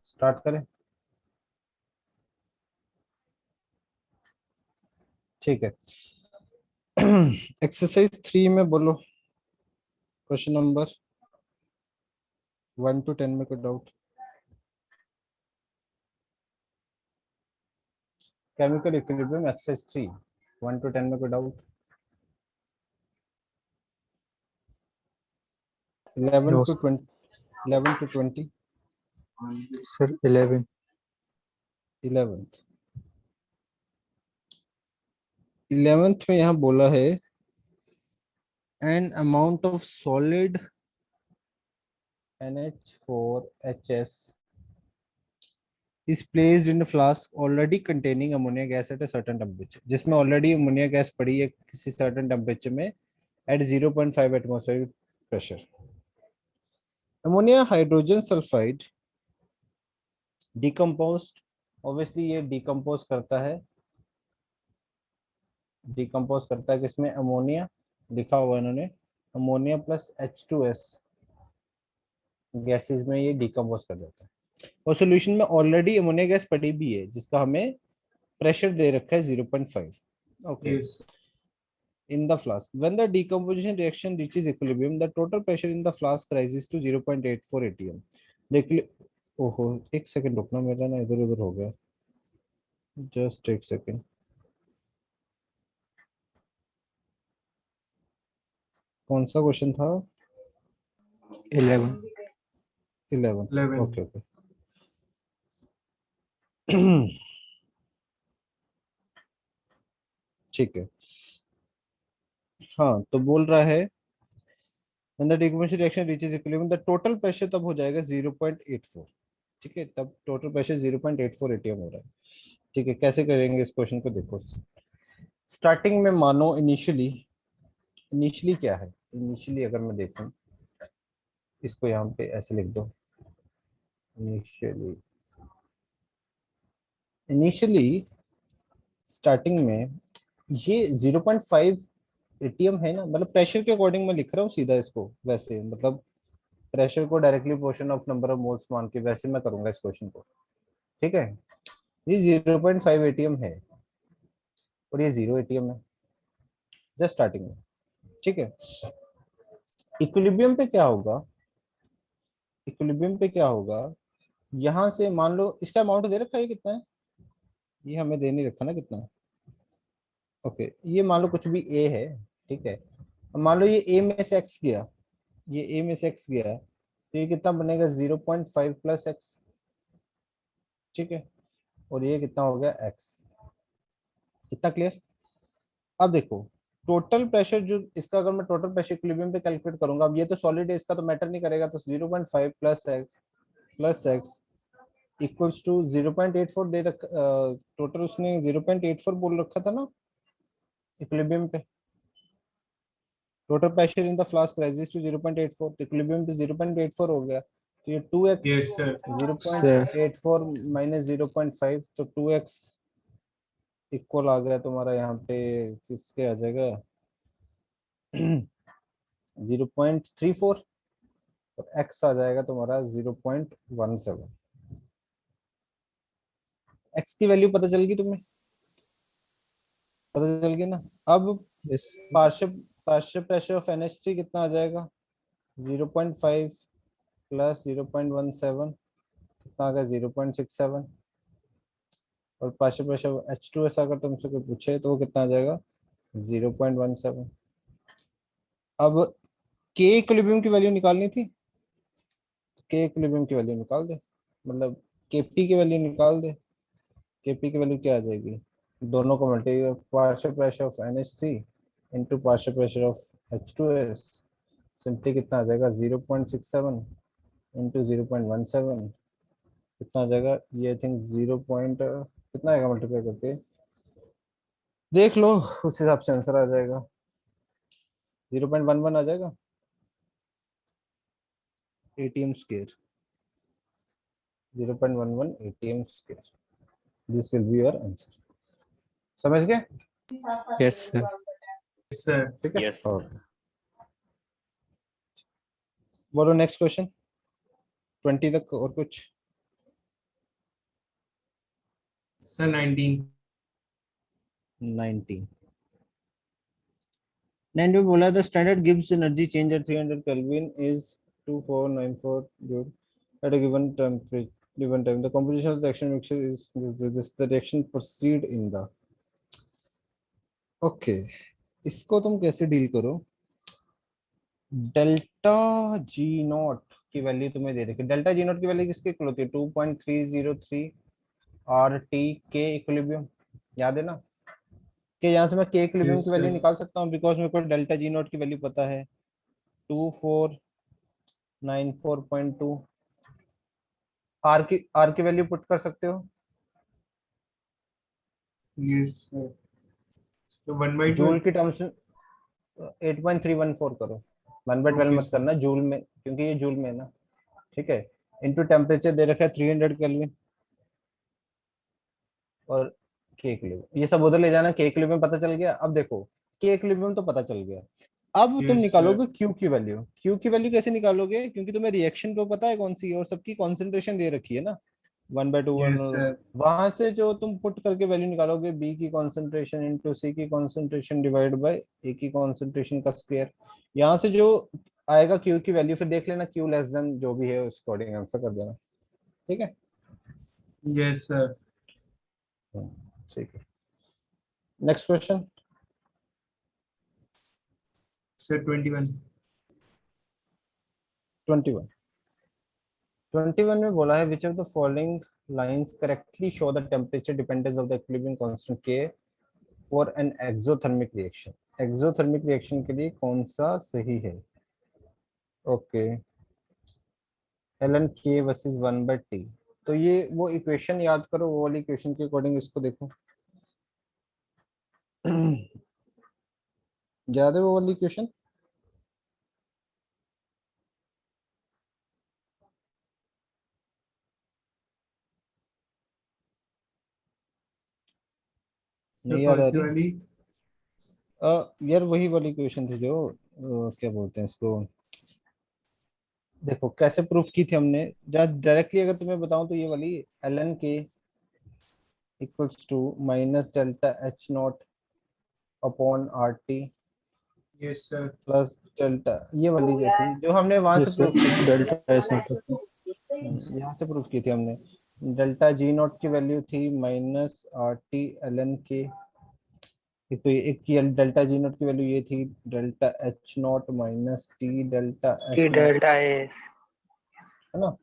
Start करें? ठीक है। एक्सरसाइज 3 में बोलो क्वेश्चन नंबर 1 to 10 में कोई doubt? Chemical equilibrium exercise 3 1 to 10 में कोई doubt? 11 No, to 20, 11 to 20, sir. 11. 11th 11th में यहाँ बोला है an amount of solid NH4HS is placed in a flask already containing ammonia gas at a certain temperature, जिसमें already ammonia gas पड़ी है किसी सर्टेन टेम्परेचर में at 0.5 atmospheric pressure. Ammonia hydrogen sulphide decomposed, obviously ये decompose करता है किसमें? Ammonia लिखा हुआ है इन्होंने, अमोनिया प्लस H2S गैसेस में ये डिकम्पोज कर देता है। और सॉल्यूशन में ऑलरेडी अमोनिया गैस पड़ी भी है जिसका हमें प्रेशर दे रखा है 0.5. Okay, in the flask when the decomposition reaction reaches equilibrium the total pressure in the flask rises to 0.84 atm. देख ले, ओहो एक सेकंड रुकना, मेरा ना इधर उधर हो गया, जस्ट एक सेकंड। कौन सा क्वेश्चन था? 11. 11th, okay okay. ठीक है। हाँ तो बोल रहा है when the decomposition reaction reaches equilibrium the total pressure तब हो जाएगा 0.84। ठीक है, तब टोटल प्रेशर 0.84 एटीएम हो रहा है। ठीक है, कैसे करेंगे इस क्वेश्चन को? देखो, स्टार्टिंग में मानो इनिशियली क्या है? इनिशियली अगर मैं देखूं, इसको यहाँ पे ऐसे लिख दो, इनिशियली स्टार्टिंग में ये 0.5 एटीएम है ना, मतलब प्रेशर के अकॉर्डिंग मैं लिख रहा हूँ सीधा इसको, वैसे मतलब प्रेशर को directly portion of number of moles मान के वैसे मैं करूंगा इस क्वेश्चन को। ठीक है, ये 0.5 एटीएम है और ये 0 एटीएम है जस्ट स्टार्टिंग में। ठीक है, इक्विलिब्रियम पे क्या होगा? इक्विलिब्रियम पे क्या होगा, यहां से मान लो इसका अमाउंट दे रखा है कितना है, ये हमें दे नहीं रखा ना कितना है। ओके, ये मान लो कुछ भी ए है। ठीक है, अब मान लो ये ए में से एक्स गया, ये ए में से एक्स गया, तो ये कितना बनेगा? 0.5 प्लस एक्स। ठीक है, और ये कितना हो गया? एक्स। इतना क्लियर? अब देखो टोटल प्रेशर जो इसका, अगर मैं टोटल प्रेशर इक्विलिब्रियम पे कैलकुलेट करूंगा, अब ये तो सॉलिड है, इसका तो मैटर नहीं करेगा, तो 0.5 प्लस एक्स इक्वल्स टू 0.84 दे रख, टोटल उसने 0.84 बोल रखा था ना इक्विलिब्रियम पे। Total pressure in the flask rises to 0.84, तो इक्विलिब्रियम पे 0.84 हो गया, तो ये 2x। Yes, sir. 0.84 माइनस 0.5 तो 2x इक्वल आ गया तुम्हारा यहाँ पे, किसके आ जाएगा? 0.34, और x आ जाएगा तुम्हारा 0.17। x की वैल्यू पता चल गई तुम्हें? पता चल गई ना? अब Yes. Partial partial pressure of NH3 कितना आ जाएगा? 0.5 प्लस 0.17 कितना आ गया? 0.67। और पार्शियल प्रेशर ऑफ H2S अगर तुमसे कोई पूछे तो वो कितना आ जाएगा? 0.17। अब के इक्विलिब्रियम की वैल्यू निकालनी थी, के इक्विलिब्रियम की वैल्यू निकाल दे, मतलब केपी की वैल्यू निकाल दे। केपी की वैल्यू क्या आ जाएगी? दोनों को multiply, partial pressure of NH3 into partial pressure of H2S, simply कितना आ जाएगा? 0.67 इंटू 0.17 कितना आ जाएगा? ये आई थिंक 0 पॉइंट कितना आएगा मल्टीप्लाई करके, देख लो उस हिसाब से आंसर आ जाएगा। 0.11 आ जाएगा ATM square, 0.11 ATM square. This will be your answer. समझ गए? Yes, sir. Yes, sir. ठीक है, Yes. ओके। बोलो नेक्स्ट क्वेश्चन 20 तक और कुछ? सर 19। 19 9 में बोला the standard Gibbs energy change at 300 kelvin is 2494 joule at a given temperature given time. The composition of the reaction mixture is this the reaction proceed in the okay. इसको तुम कैसे deal करो? Delta G not की value तुम्हें दे रखी है। Delta G not की value किसके इक्वल होती है? 2.303 आर टी के इक्विलिब्रियम, याद है ना? कि यहाँ से मैं के इक्विलिब्रियम Yes, की वैल्यू sir. निकाल सकता हूँ बिकॉज मेरे को डेल्टा जी नॉट की वैल्यू पता है 2494.2। आर की वैल्यू पुट कर सकते हो? Yes, sir. तो 1/12। जूल की टर्म्स में 8.314 करो। 1/12 Okay, मत sir. करना जूल में, क्योंकि ये जूल में है ना। ठीक है, इनटू टेम्परेचर दे रखा है 300 केल्विन और के इक्विलिब्रियम, ये सब उधर ले जाना। के इक्विलिब्रियम पता चल गया। अब देखो के इक्विलिब्रियम तो पता चल गया, अब तुम Yes, निकालोगे क्यू की वैल्यू। क्यू की वैल्यू कैसे निकालोगे? क्योंकि तुम्हें रिएक्शन तो पता है कौन सी है और सबकी कॉन्सेंट्रेशन दे रखी है ना 1/2 Yes, sir. वहां से जो तुम पुट करके वैल्यू निकालोगे बी की कॉन्सेंट्रेशन इंटू सी की कॉन्सेंट्रेशन डिवाइड बाय ए की कॉन्सेंट्रेशन का स्क्वायर। यहाँ से जो आएगा क्यू की वैल्यू, फिर देख लेना क्यू लेस देन जो भी है उस अकॉर्डिंग आंसर कर देना। ठीक है, Yes, sir. ठीक है। Next question. Sir 21। 21 21 में बोला है which of the following lines correctly show the temperature dependence of the equilibrium constant K for an exothermic reaction. Exothermic reaction के लिए कौन सा सही है? Okay, ln k versus 1/t। तो ये वो इक्वेशन याद करो, वो वाली इक्वेशन के अकॉर्डिंग इसको देखो। याद है वो वाली इक्वेशन? तो नहीं याद कौन आ सी रही? वाली? यार वही वाली इक्वेशन थी जो क्या बोलते हैं इसको, देखो कैसे प्रूफ की थी हमने। जब डायरेक्टली अगर तुम्हें बताऊं तो ये वाली ln k equals to minus delta H not upon R T Yes, sir. Plus delta, ये वाली जो थी जो हमने वहां से Yes, sir. प्रूफ की थी। Delta S not okay. यहाँ से प्रूफ की थी हमने। डेल्टा जी नॉट की वैल्यू थी minus R T ln k। एक तो एक की डेल्टा जी नॉट की वैल्यू ये थी delta H not minus T delta S not, delta S. है ना?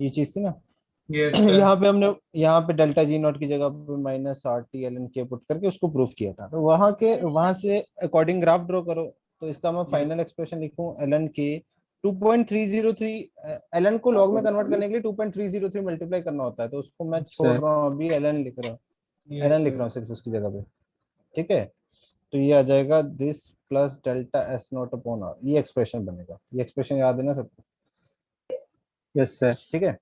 ये चीज थी ना। Yes, sir. यहाँ पे हमने यहाँ पे डेल्टा जी नॉट की जगह पे minus R T L N K put करके उसको प्रूफ किया था। तो वहां से अकॉर्डिंग ग्राफ ड्रॉ करो। तो इसका मैं फाइनल एक्सप्रेशन लिखूं एल एन के 2.303। एल एन को लॉग में कन्वर्ट करने के लिए 2.303 मल्टीप्लाई करना होता है, तो उसको मैं छोड़ Sir. रहा हूँ अभी, एल एन लिख रहा हूँ। एल Yes, एन लिख sir. रहा हूँ सिर्फ उसकी जगह पे। ठीक है, तो ये आ जाएगा this plus delta S not upon R, ये एक्सप्रेशन बनेगा। ये एक्सप्रेशन याद है ना सबको? Yes, sir. ठीक है,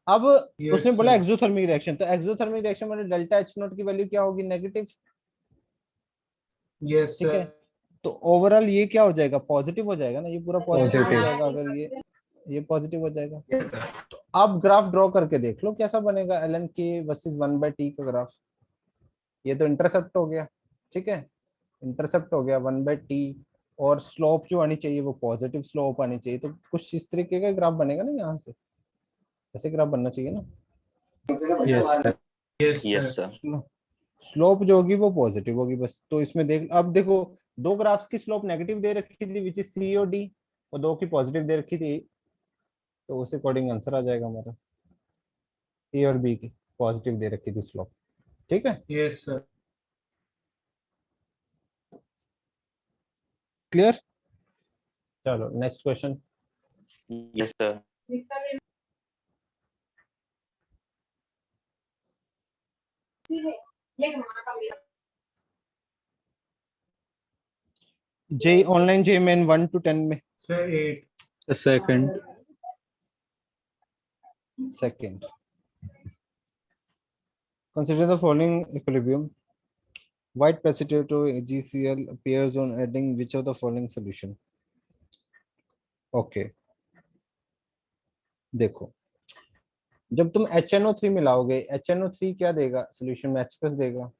अब Yes, उसने बोला sir. एक्सोथर्मिक रिएक्शन, तो एक्सोथर्मिक रिएक्शन में डेल्टा एच नॉट की वैल्यू क्या होगी? नेगेटिव। Yes, ठीक sir. है, तो ओवरऑल ये क्या हो जाएगा? पॉजिटिव हो जाएगा ना, ये पूरा पॉजिटिव हो Positive. जाएगा अगर ये पॉजिटिव हो जाएगा। Yes, sir. तो आप ग्राफ ड्रॉ करके देख लो कैसा बनेगा एल एन के वर्सेज 1/t का ग्राफ। ये तो इंटरसेप्ट हो गया, ठीक है, इंटरसेप्ट हो गया 1/t, और स्लोप जो आनी चाहिए वो पॉजिटिव स्लोप आनी चाहिए। तो कुछ इस तरीके का ग्राफ बनेगा ना, यहाँ से ऐसे ग्राफ बनना चाहिए ना। Yes, sir. Yes, yes sir. Sir. Slope जो होगी वो पॉजिटिव होगी बस। तो इसमें देख, अब देखो दो ग्राफ्स की स्लोप नेगेटिव दे रखी थी विच इज सी और डी, और दो की पॉजिटिव दे रखी थी, तो उस अकॉर्डिंग आंसर आ जाएगा हमारा। ए और बी की पॉजिटिव दे रखी थी स्लोप। ठीक है, Yes, sir. क्लियर? चलो next question. Yes sir. J online J man 1 to 10 में Sir 8। The second. Second. Consider the following equilibrium white precipitate GCl appears on adding which of the following solution? Okay, देखो जब तुम HNO3 मिलाओगे, HNO3 क्या देगा solution में? H+ देगा।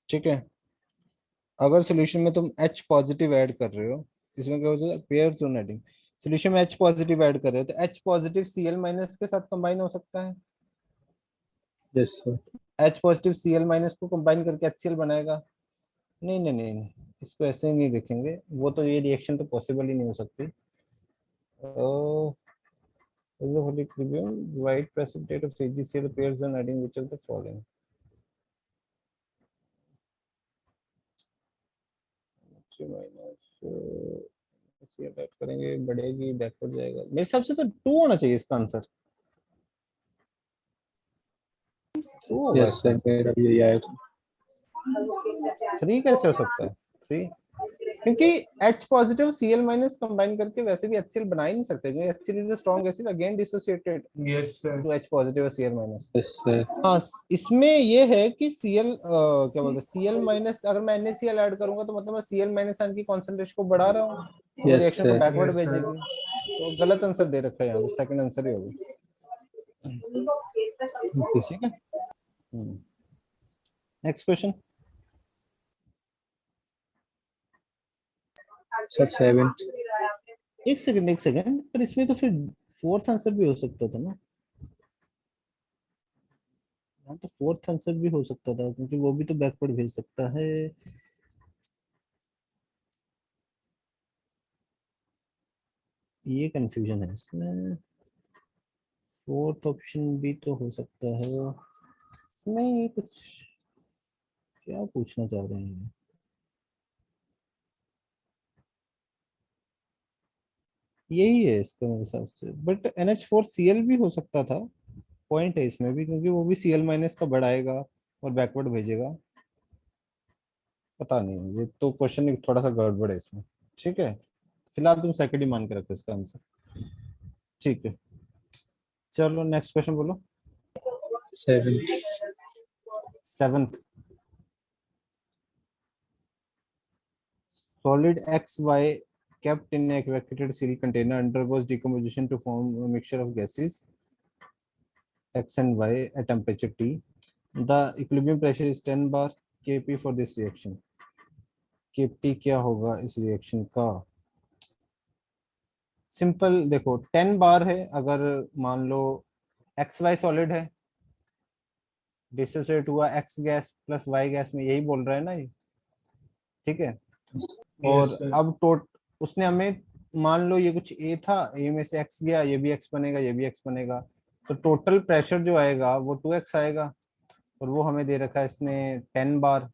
ठीक है, अगर सोल्यूशन में तुम H पॉजिटिव ऐड कर रहे हो, इसमें क्या होता है, पेयर जोन एडिंग। सोल्यूशन में H पॉजिटिव ऐड कर रहे हो तो H पॉजिटिव Cl- के साथ कंबाइन हो सकता है। yes sir, H positive Cl- को कंबाइन करके HCl बनाएगा? नहीं नहीं नहीं नहीं, इसको ऐसे नहीं देखेंगे, वो तो ये रिएक्शन तो पॉसिबल ही नहीं हो सकती। the whole equilibrium, white precipitate of AgCl appears on adding which of the following? Three minus add करेंगे, बढ़ेगी, बैकवर्ड जाएगा। मेरे हिसाब से तो 2 होना चाहिए इसका आंसर। 2 होगा yes इसका sir, आंसर। मेरा भी यही आया था। 3 कैसे हो सकता है? 3 क्योंकि H पॉजिटिव Cl- कंबाइन करके वैसे भी HCl बना ही नहीं सकते, क्योंकि HCl is the strong acid again dissociated Yes, sir. To H positive और Cl-। yes sir, हाँ, इसमें ये है कि क्या बोलते हैं, Cl- अगर मैं NaCl ऐड करूंगा तो मतलब मैं Cl- आयन की कॉन्सेंट्रेशन को बढ़ा रहा हूँ, वो yes रिएक्शन को sir, बैकवर्ड Yes, sir. भेजेगी। तो गलत आंसर दे रखा है यहाँ पे, सेकंड आंसर ही होगा। okay ठीक है, नेक्स्ट क्वेश्चन। sir, 7th, एक सेकंड, पर इसमें तो फिर फोर्थ आंसर भी हो सकता था ना? यहाँ तो फोर्थ आंसर भी हो सकता था, क्योंकि वो भी तो बैकवर्ड भेज सकता है। ये कंफ्यूजन है इसमें। फोर्थ ऑप्शन भी तो हो सकता है। नहीं, कुछ क्या पूछना चाह रहे हैं? यही है इसका मेरे हिसाब से, बट NH4Cl भी हो सकता था। पॉइंट है इसमें भी, क्योंकि वो भी Cl- का बढ़ाएगा और बैकवर्ड भेजेगा। पता नहीं, ये तो क्वेश्चन एक थोड़ा सा गड़बड़ है इसमें। ठीक है, फिलहाल तुम सेकंड ही मान के रखो इसका आंसर। ठीक है, चलो नेक्स्ट क्वेश्चन बोलो। 7th, 7th, solid XY kept in a vacuum sealed container undergoes decomposition to form a mixture of gases X and Y at temperature T. The equilibrium pressure is 10 bar Kp for this reaction. Kp क्या होगा इस reaction का? Simple देखो, 10 बार है, अगर मान लो XY solid है, dissociate हुआ X gas plus Y gas में, यही बोल रहा है ना ये? ठीक है, Yes, और sir. अब उसने हमें, मान लो ये कुछ A था, A में से X गया, ये भी X बनेगा, ये भी X बनेगा, तो टोटल प्रेशर जो आएगा वो 2x आएगा, और वो हमें दे रखा है इसने 10 बार।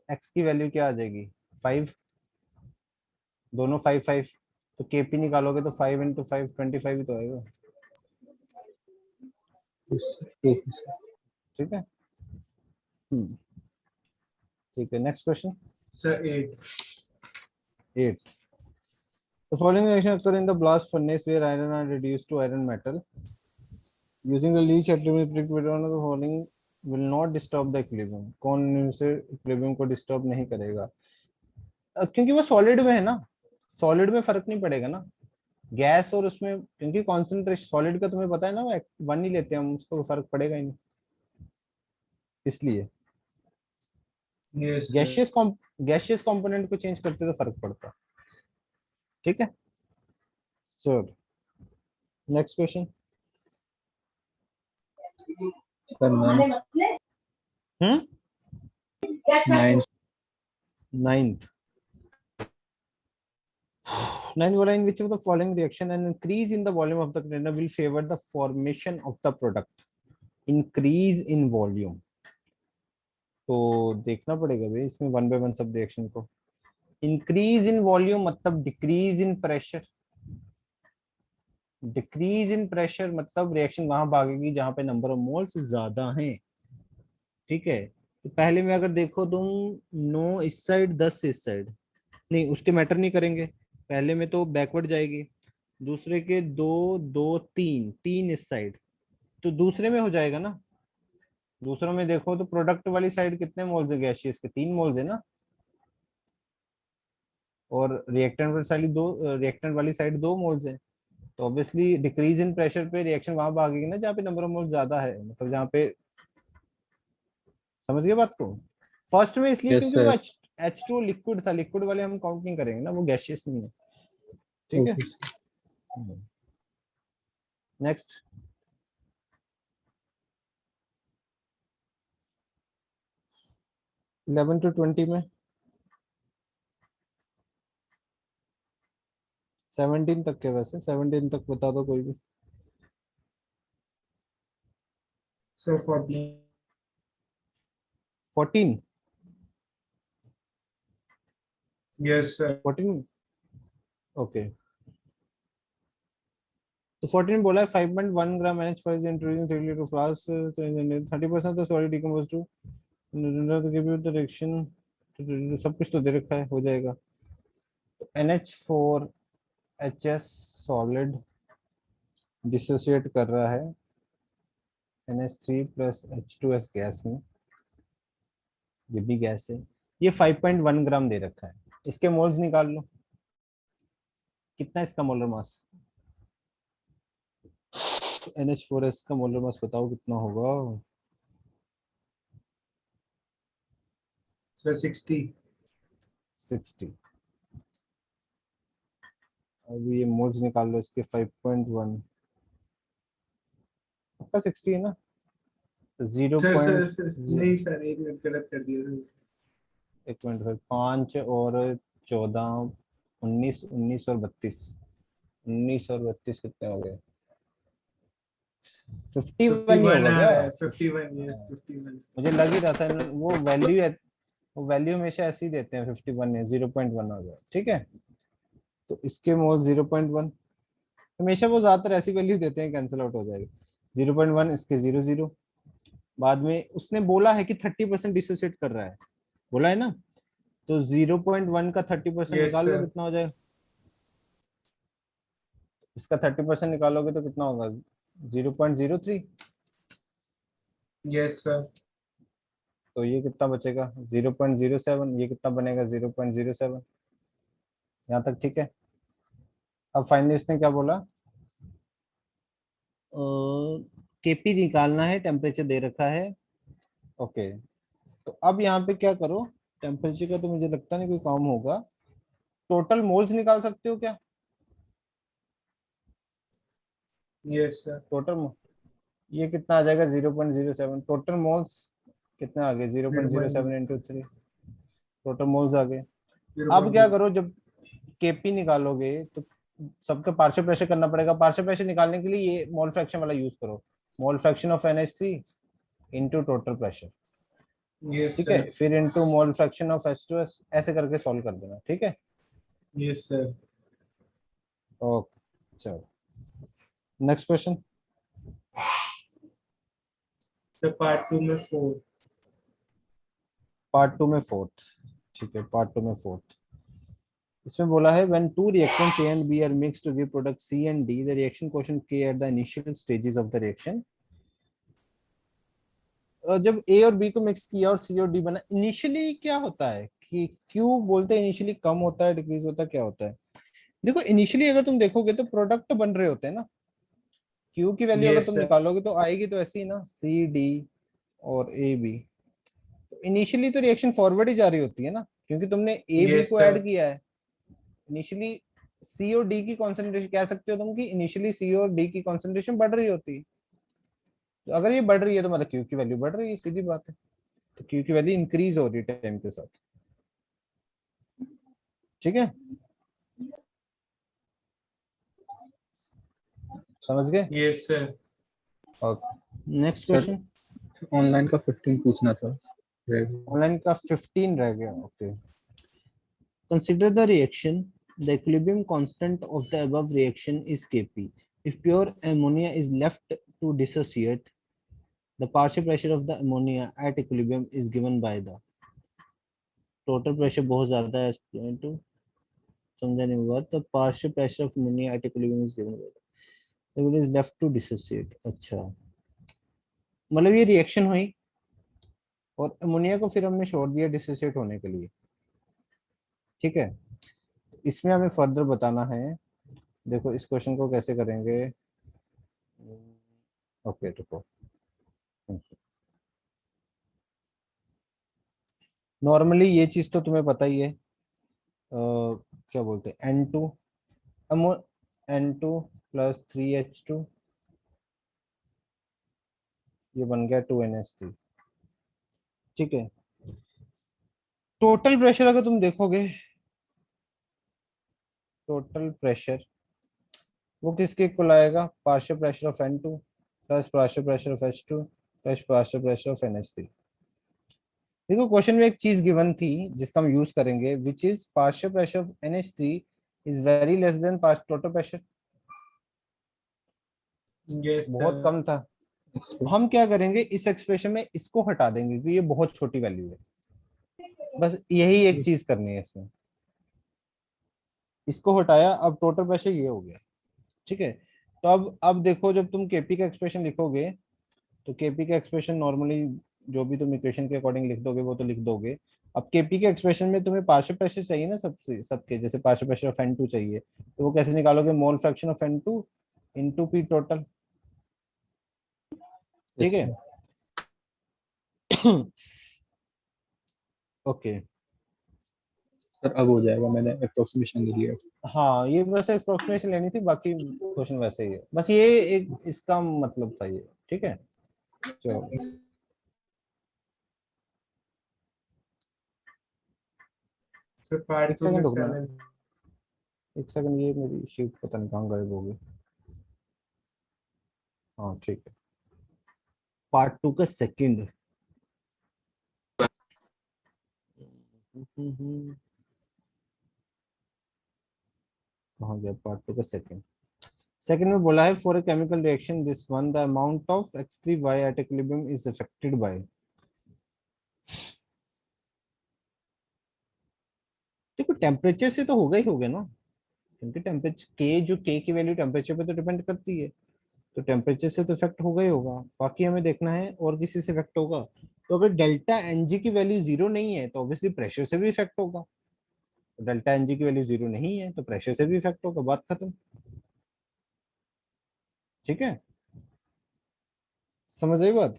X की वैल्यू क्या आ जाएगी? 5, दोनों 5 5, तो Kp निकालोगे तो 5 इंटू 5 25 ही तो आएगा। yes sir, okay sir, ठीक है, ठीक है, next question. Sir, 8. 8, the following reaction occur in the blast furnace where iron are reduced to iron metal using the leach attribute of the following will not disturb the equilibrium। कौन इनसे equilibrium को disturb नहीं करेगा? क्योंकि वो solid में है ना, सॉलिड में फर्क नहीं पड़ेगा ना, गैस और उसमें, क्योंकि कॉन्सेंट्रेशन सॉलिड का तुम्हें पता है ना, वो 1 ही लेते हैं हम, उसको फर्क पड़ेगा ही नहीं, इसलिए Yes, sir. गैशियस कंपोनेंट को चेंज करते तो फर्क पड़ता। ठीक है, चलो नेक्स्ट क्वेश्चन। sir, 9th, हम्म, 9th, 9th, बोला, in which of the following reaction an increase in the volume of the container will favor the formation of the product? Increase in volume, तो देखना पड़ेगा भाई इसमें वन बाय वन सब reaction को। Increase in volume मतलब decrease in pressure, decrease in pressure मतलब reaction वहां भागेगी जहां पे नंबर ऑफ मोल्स ज्यादा हैं। ठीक है, तो पहले में अगर देखो तुम, 9 इस साइड 10 इस साइड, नहीं उसके मैटर नहीं करेंगे, पहले में तो बैकवर्ड जाएगी, दूसरे के 2 2 3 3 इस साइड, तो दूसरे में हो जाएगा ना। दूसरों में देखो तो प्रोडक्ट वाली साइड कितने मोल्स है गैसियस के? 3 मोल्स है ना, और रिएक्टेंट वाली साइड 2 मोल्स है। तो ऑब्वियसली डिक्रीज इन प्रेशर पे रिएक्शन वहां भागेगी ना जहाँ पे नंबर ऑफ मोल्स ज्यादा है, मतलब जहाँ पे, समझ गए बात को। फर्स्ट में इसलिए यस क्योंकि वो सर। H2 लिक्विड था, लिक्विड वाले हम काउंट नहीं करेंगे ना, वो गैसियस नहीं है। ठीक है, ओके सर। नेक्स्ट। 11 to 20 में 17 तक के, वैसे 17 तक बता दो कोई भी। Sir, 14. 14, Yes, sir. 14, ओके। तो 14 बोला है 5.1 ग्राम NH4 is introduced in 3 liter flask, 30% तो sorry decompose to to give you the direction, सब कुछ तो दे रखा है, हो जाएगा। NH4HS सॉलिड डिसोसिएट कर रहा है NH3 प्लस H2S गैस में, ये भी गैस है। ये 5.1 ग्राम दे रखा है, इसके मोल्स निकाल लो, कितना इसका मोलर मास। NH4S का मोलर मास बताओ कितना होगा। Sir, 60. 60। अब ये मोल्स निकाल लो इसके 5.1, पक्का 60 है ना, तो सर नहीं सर, एक मिनट गलत कर दिया सर। 1.5, 5 और 14, 19, 19 और 32, 19 और 32 कितने हो गए, 51 नहीं 51 होगा आ क्या। रहा है, 51, yes, 51. मुझे लग ही रहा था, वो वैल्यू है, वो वैल्यू हमेशा ऐसे ही देते हैं, 51 है, 0.1 हो गया, ठीक है। तो इसके मोल 0.1, हमेशा वो ज्यादातर ऐसी वैल्यू देते हैं, कैंसिल आउट हो जाएगी। 0.1, इसके 0.0, बाद में उसने बोला है कि 30% डिसोसिएट कर रहा है, बोला है ना, तो 0.1 का 30% Yes, निकाल लो sir. कितना हो जाएगा। इसका 30% निकालोगे तो कितना होगा, 0.03। Yes, sir. तो ये कितना बचेगा 0.07, ये कितना बनेगा 0.07, यहाँ तक ठीक है। अब फाइनली इसने क्या बोला, केपी निकालना है, टेम्परेचर दे रखा है, ओके। तो अब यहाँ पे क्या करो, टेम्परेचर का तो मुझे लगता नहीं कोई काम होगा, टोटल मोल्स निकाल सकते हो क्या, Yes, sir. टोटल, ये कितना आ जाएगा 0.07, टोटल मोल्स कितने आ गए 0.07 इंटू 3, टोटल मोल्स आ गए। अब क्या 0.0. करो, जब केपी निकालोगे तो सबका पार्शियल प्रेशर करना पड़ेगा, पार्शियल प्रेशर निकालने के लिए ये मोल फ्रैक्शन वाला यूज करो, mole fraction of NH3 into total pressure, Yes, ठीक है, sir. फिर into mole fraction of H2S, ऐसे करके सॉल्व कर देना, ठीक है। Yes, sir. ओके चलो, नेक्स्ट क्वेश्चन। So part 2 में 4. पार्ट 2 में फोर्थ, ठीक है, पार्ट 2 में फोर्थ। इसमें बोला है when two reactants A and B are mixed to give product C and D, the reaction quotient K at the initial stages of the reaction, जब ए और बी को मिक्स किया और सी और डी बना, इनिशियली क्या होता है कि क्यू बोलते हैं इनिशियली कम होता है, डिक्रीज होता है, क्या होता है। देखो इनिशियली अगर तुम देखोगे तो प्रोडक्ट बन रहे होते हैं ना, क्यू की वैल्यू अगर Yes, तुम sir. निकालोगे तो आएगी तो ऐसी ही ना, सी डी और ए बी, तो इनिशियली तो रिएक्शन फॉरवर्ड ही जा रही होती है ना, क्योंकि तुमने ए बी Yes, को ऐड sir. किया है। इनिशियली सी और डी की कॉन्सेंट्रेशन, कह सकते हो तुम कि इनिशियली सी और डी की कॉन्सेंट्रेशन बढ़ रही होती है, तो अगर ये बढ़ रही है तो मतलब क्यू की वैल्यू बढ़ रही है, सीधी बात है। तो क्यू की वैल्यू इंक्रीज हो रही है टाइम के साथ, ठीक है, समझ गए। Yes, sir. Okay next sir question. Online का 15 पूछना था। रहेगा। ऑनलाइन का 15 रह गया, okay. Consider the reaction, the equilibrium constant of the above reaction is Kp, if pure ammonia is left to dissociate, the partial pressure of the ammonia at equilibrium is given by the, total pressure बहुत ज्यादा है तो समझा नहीं हुआ, तो partial pressure of ammonia at equilibrium is given by the, it is left to dissociate, अच्छा, मतलब ये रिएक्शन हुई और अमोनिया को फिर हमने छोड़ दिया डिसोसिएट होने के लिए, ठीक है। इसमें हमें फर्दर बताना है देखो इस क्वेश्चन को कैसे करेंगे। ओके रुको, नॉर्मली ये चीज तो तुम्हें पता ही है, क्या बोलते हैं, N2 Amo N2 plus 3H2, ये बन गया 2NH3। ठीक है, टोटल प्रेशर अगर तुम देखोगे, टोटल प्रेशर वो किसके इक्वल आएगा, partial pressure of N2 plus partial pressure of H2 plus partial pressure of NH3। देखो क्वेश्चन में एक चीज गिवन थी जिसका हम यूज करेंगे, which is partial pressure of NH3 is very less than total pressure, yes बहुत सर। कम था। तो हम क्या करेंगे, इस एक्सप्रेशन में इसको हटा देंगे क्योंकि ये बहुत छोटी वैल्यू है, बस यही एक चीज करनी है इसमें, इसको हटाया, अब टोटल प्रेशर ये हो गया। ठीक है, तो अब देखो जब तुम केपी का एक्सप्रेशन लिखोगे, तो केपी का एक्सप्रेशन नॉर्मली जो भी तुम इक्वेशन के अकॉर्डिंग लिख दोगे वो तो लिख दोगे। अब केपी के एक्सप्रेशन में तुम्हें पार्शियल प्रेशर चाहिए ना, सबसे सबके, जैसे पार्शियल प्रेशर ऑफ N2 चाहिए, तो वो कैसे निकालोगे, mole fraction of N2 into P total. ठीक yes है। sir. ओके, सर अब हो जाएगा, मैंने अप्रोक्सीमेशन ले लिया। हाँ ये बस अप्रोक्सीमेशन लेनी थी, बाकी क्वेश्चन वैसे ही है, बस ये एक इसका मतलब था ये। ठीक है, चलो सर पार्ट एक 2 में सेकंड रुकना, 7। एक सेकंड, ये मेरी शीट पता नहीं कहाँ गायब हो गई। हाँ ठीक है, पार्ट 2 का सेकंड, कहाँ गया पार्ट 2 का सेकंड। सेकंड में बोला है, for a chemical reaction this one the amount of X3Y eight equilibrium is affected by. देखो टेम्परेचर से तो होगा ही होगा ना, क्योंकि टेम्परेचर के, जो के की वैल्यू टेम्परेचर पे तो डिपेंड करती है, तो टेम्परेचर से तो इफेक्ट होगा ही होगा। बाकी हमें देखना है और किसी से इफेक्ट होगा, तो अगर डेल्टा एनजी की वैल्यू जीरो नहीं है तो ऑब्वियसली प्रेशर से भी इफेक्ट होगा, तो डेल्टा एनजी की वैल्यू जीरो नहीं है तो प्रेशर से भी इफेक्ट होगा, बात खत्म। ठीक है, समझ आई बात,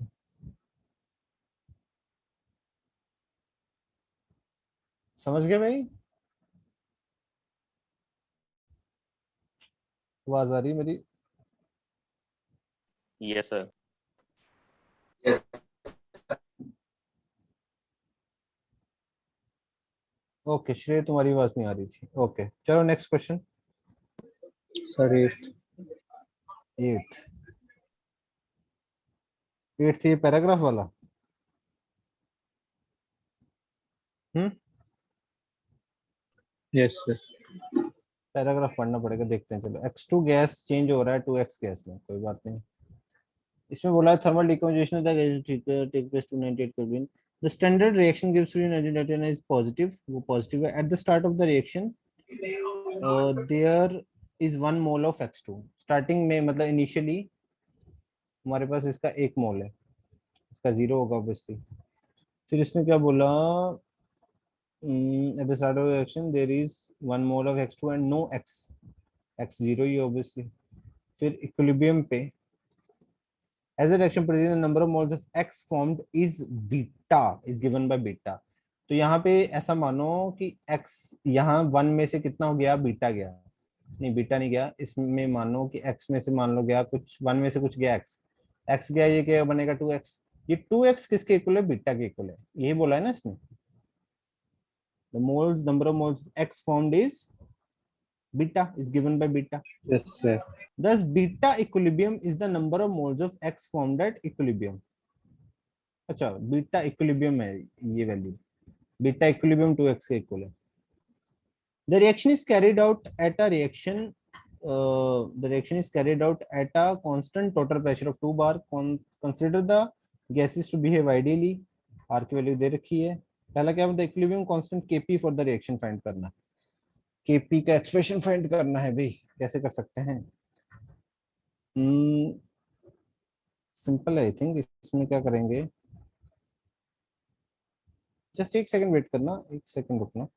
समझ गए भाई, आवाज आ रही है मेरी। Yes, sir. ओके श्रेय, तुम्हारी आवाज नहीं आ रही थी, ओके चलो next question. Sir 8th। Eight, eight ये पैराग्राफ वाला। Hmm, yes sir. पैराग्राफ पढ़ना पड़ेगा, देखते हैं। चलो X2 गैस चेंज हो रहा है 2X गैस में, कोई बात नहीं। इसमें बोला है thermal decomposition of the gas take place to 98 kelvin, the standard reaction gives free energy that is positive, वो पॉजिटिव है। At the start of the reaction there is 1 mole of X2, starting में मतलब initially हमारे पास इसका 1 मोल है, इसका zero होगा obviously. फिर इसने क्या बोला, at the start of reaction there is 1 mole of X2 and no X zero ही ऑब्वियसली। फिर इक्विलिब्रियम पे as a reaction produces the number of moles of X formed is beta is given by beta। तो यहाँ पे ऐसा मानो कि X यहाँ 1 में से कितना हो गया, बीटा गया, नहीं बीटा नहीं गया, इसमें मानो कि X में से मान लो गया कुछ, 1 में से कुछ गया X गया, ये क्या बनेगा 2X। ये 2X किसके इक्वल है, बीटा के इक्वल है, यही बोला है ना इसने। The moles number of moles X formed is beta is given by beta। Yes sir. Thus beta equilibrium is the number of moles of X formed at equilibrium। अच्छा beta equilibrium है ये value, beta equilibrium 2x के equal है। The reaction is carried out at a reaction, the reaction is carried out at a constant total pressure of 2 bar। Consider the gases to behave ideally। R की value दे रखी है। पहला क्या मतलब equilibrium constant Kp for the reaction find करना, Kp का expression find करना है भाई, कैसे कर सकते हैं। सिंपल है आई थिंक, इसमें क्या करेंगे, जस्ट एक सेकंड वेट करना, एक सेकंड रुकना।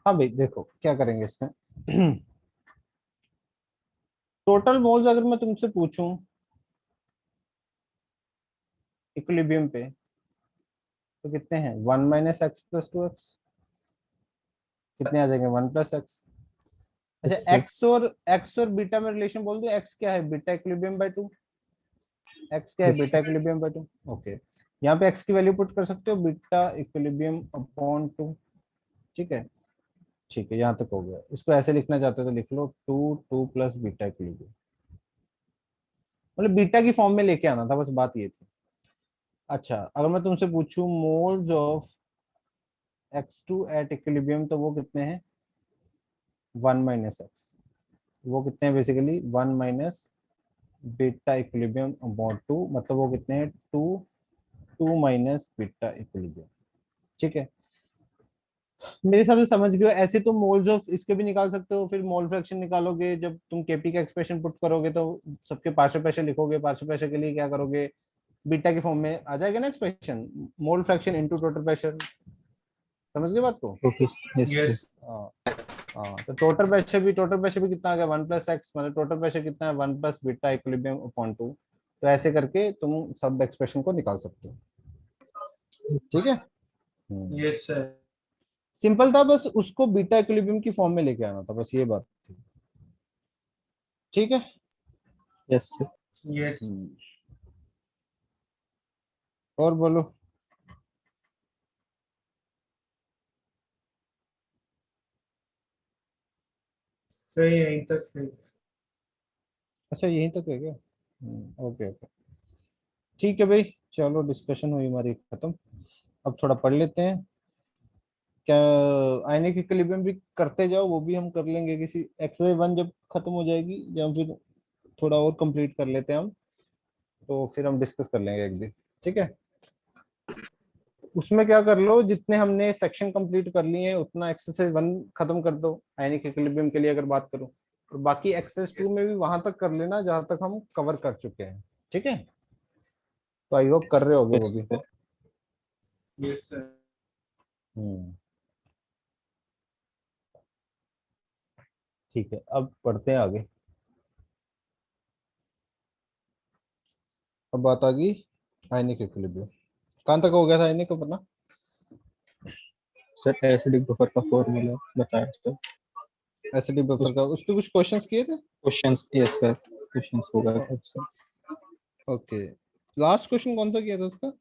हाँ भाई देखो क्या करेंगे इसमें। टोटल मोल्स अगर मैं तुमसे पूछूं इक्विलिब्रियम पे, तो कितने हैं? 1 - x + 2x, कितने आ जाएंगे? 1 + x। अच्छा, Yes, sir. एक्स और बीटा में रिलेशन बोल दो। एक्स क्या है? Beta equilibrium bye 2। एक्स क्या है? Yes, beta sir. Equilibrium bye 2। Okay, यहाँ पे एक्स की वैल्यू पुट कर सकते हो, बीटा इक्विलिब्रियम अपॉन 2। ठीक है, ठीक है, यहाँ तक हो गया। इसको ऐसे लिखना चाहते हो तो लिख लो 2 प्लस बीटा इक्विलिब्रियम, मतलब बीटा की फॉर्म में लेके आना था, बस बात ये थी। अच्छा, अगर मैं तुमसे पूछूं moles of x2 at equilibrium, तो वो कितने हैं? 1 - x। वो कितने हैं बेसिकली? 1 - बीटा इक्विलिब्रियम अपॉन 2, मतलब वो कितने हैं? 2 - बीटा इक्विलिब्रियम। ठीक है, मेरे हिसाब से समझ गए हो। ऐसे तुम मोल्स ऑफ इसके भी निकाल सकते हो, फिर मोल फ्रैक्शन निकालोगे जब तुम केपी का एक्सप्रेशन पुट करोगे, तो सबके पार्शियल प्रेशर लिखोगे। पार्शियल प्रेशर के लिए क्या करोगे? बीटा की फॉर्म में आ जाएगा ना expression, mole fraction into total pressure. समझ गए बात को? Okay. Yes, sir. यस हाँ हाँ, तो टोटल प्रेशर भी कितना आ गया? 1 + x, मतलब टोटल प्रेशर कितना है? 1 + बीटा इक्विलिब्रियम अपॉन 2। तो ऐसे करके तुम सब एक्सप्रेशन को निकाल सकते हो। ठीक है, यस सर सिंपल था, बस उसको बीटा इक्विलिब्रियम की फॉर्म में लेके आना था, बस ये बात थी। ठीक है। Yes, sir. यस हम्म, और बोलो। सर यहीं तक है। अच्छा, यहीं तक है क्या? ओके ओके, ठीक है भाई। चलो, डिस्कशन हुई हमारी खत्म। अब थोड़ा पढ़ लेते हैं। क्या आयनिक इक्विलिब्रियम भी करते जाओ, वो भी हम कर लेंगे किसी एक्सरसाइज 1 जब खत्म हो जाएगी, या फिर थोड़ा और कंप्लीट कर लेते हैं हम, तो फिर हम डिस्कस कर लेंगे एक दिन। ठीक है, उसमें क्या कर लो, जितने हमने सेक्शन कंप्लीट कर लिए हैं उतना एक्सरसाइज 1 खत्म कर दो आयनिक इक्विलिब्रियम के लिए अगर बात करूं। और बाकी एक्सरसाइज 2 में भी वहां तक कर लेना जहां तक हम कवर कर चुके हैं। ठीक है, तो आई होप कर रहे होगे वो Yes, भी। sir. यस सर हम्म, ठीक है, अब पढ़ते हैं आगे। अब बात आ गई आयनिक इक्विलिब्रियम। कहाँ तक हो गया था आयनिक को पता? Sir, acidic buffer का formula बताया sir. एसिडिक बफर उस का उस पे कुछ क्वेश्चंस किए थे। questions, yes sir. Questions हो गए थे sir. ओके, लास्ट क्वेश्चन कौन सा किया था उसका?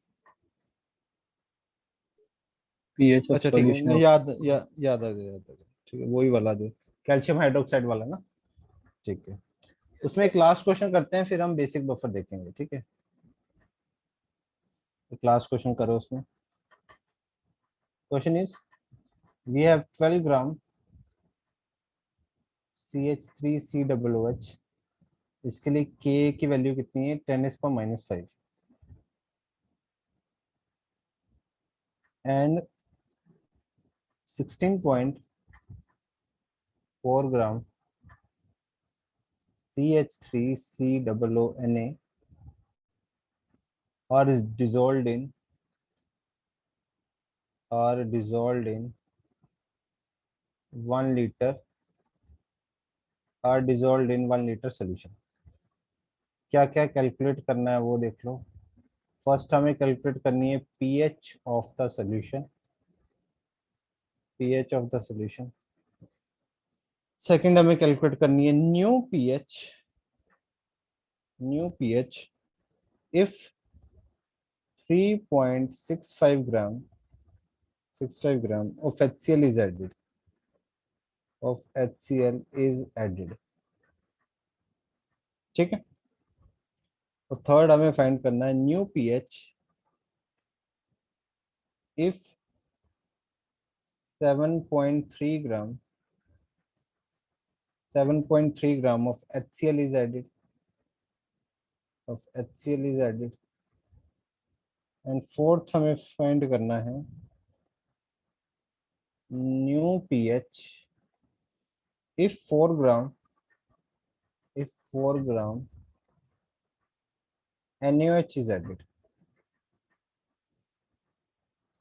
pH of अच्छा ठीक है, solution मैं of याद आ गया, याद आ गया। ठीक है, वही वाला जो कैल्शियम हाइड्रोक्साइड वाला ना। ठीक है, उसमें एक लास्ट क्वेश्चन करते हैं, फिर हम बेसिक बफर देखेंगे। ठीक है, एक लास्ट क्वेश्चन करो उसमें। Question is, we have 12 gram CH3COOH। इसके लिए के की वैल्यू कितनी है? 10⁻⁻5 and 16.4 gram CH3COONA are dissolved in 1 liter solution। क्या क्या कैलकुलेट करना है वो देख लो। फर्स्ट हमें कैलकुलेट करनी है pH of the solution. Second हमें कैलकुलेट करनी है new pH if 3.65 gram of HCl is added। ठीक है, तो थर्ड हमें फाइंड करना है new pH if 7.3 gram 7.3 gram of HCl is added and fourth हमें फाइंड करना है new pH if 4 gram NaOH is added।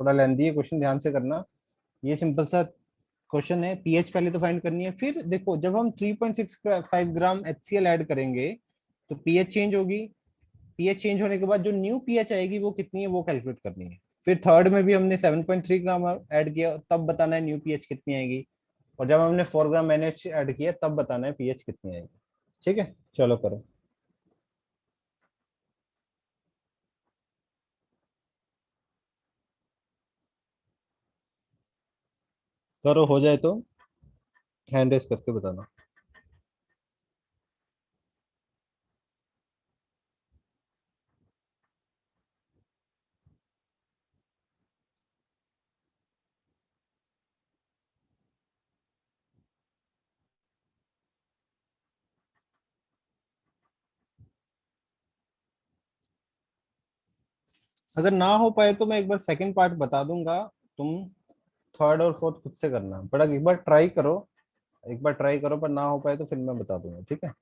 थोड़ा लेंदी है क्वेश्चन, ध्यान से करना। ये सिंपल सा क्वेश्चन है पीएच पहले तो फाइंड करनी है, फिर देखो जब हम 3.65 ग्राम HCl ऐड करेंगे तो पीएच चेंज होगी, पीएच चेंज होने के बाद जो न्यू पीएच आएगी वो कितनी है वो कैलकुलेट करनी है। फिर थर्ड में भी हमने 7.3 ग्राम ऐड किया, तब बताना है न्यू पीएच कितनी आएगी, और जब हमने 4 ग्राम NH ऐड किया तब बताना है पीएच कितनी आएगी। ठीक है, चलो करो। करो, हो जाए तो हैंड रेस करके बताना। अगर ना हो पाए तो मैं एक बार सेकंड पार्ट बता दूंगा, तुम थर्ड और फोर्थ खुद से करना, बट एक बार ट्राई करो, एक बार ट्राई करो, पर ना हो पाए तो फिर मैं बता दूंगा, ठीक है।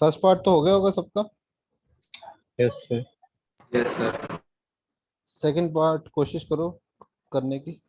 फर्स्ट पार्ट तो हो गया होगा सबका। Yes sir. Yes sir. Second part कोशिश करो करने की।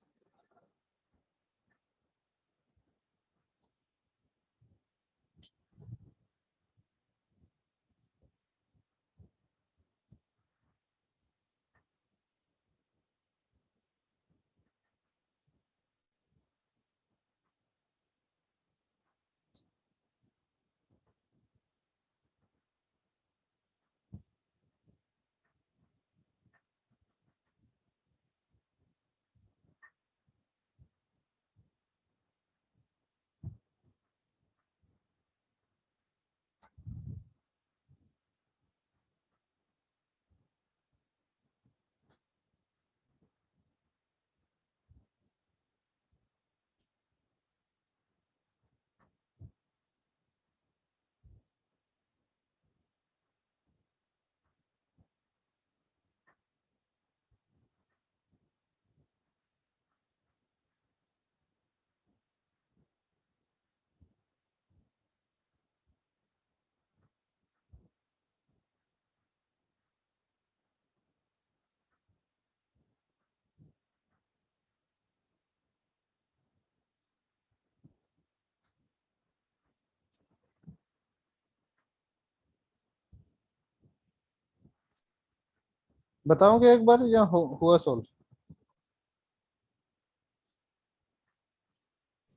बताओगे एक बार या हुआ सॉल्व?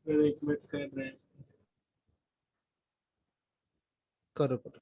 सर एक मिनट कर रहे हैं। करो करो।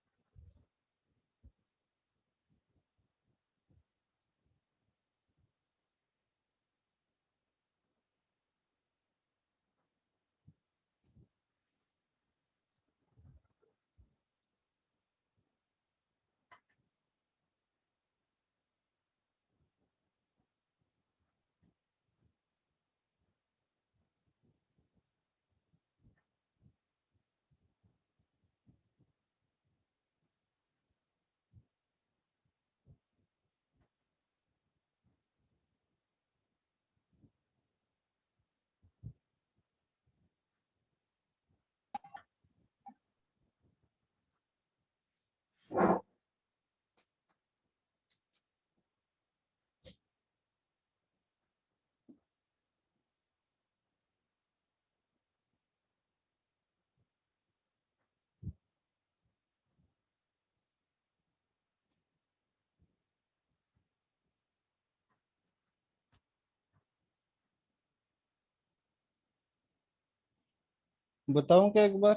बताऊं क्या एक बार?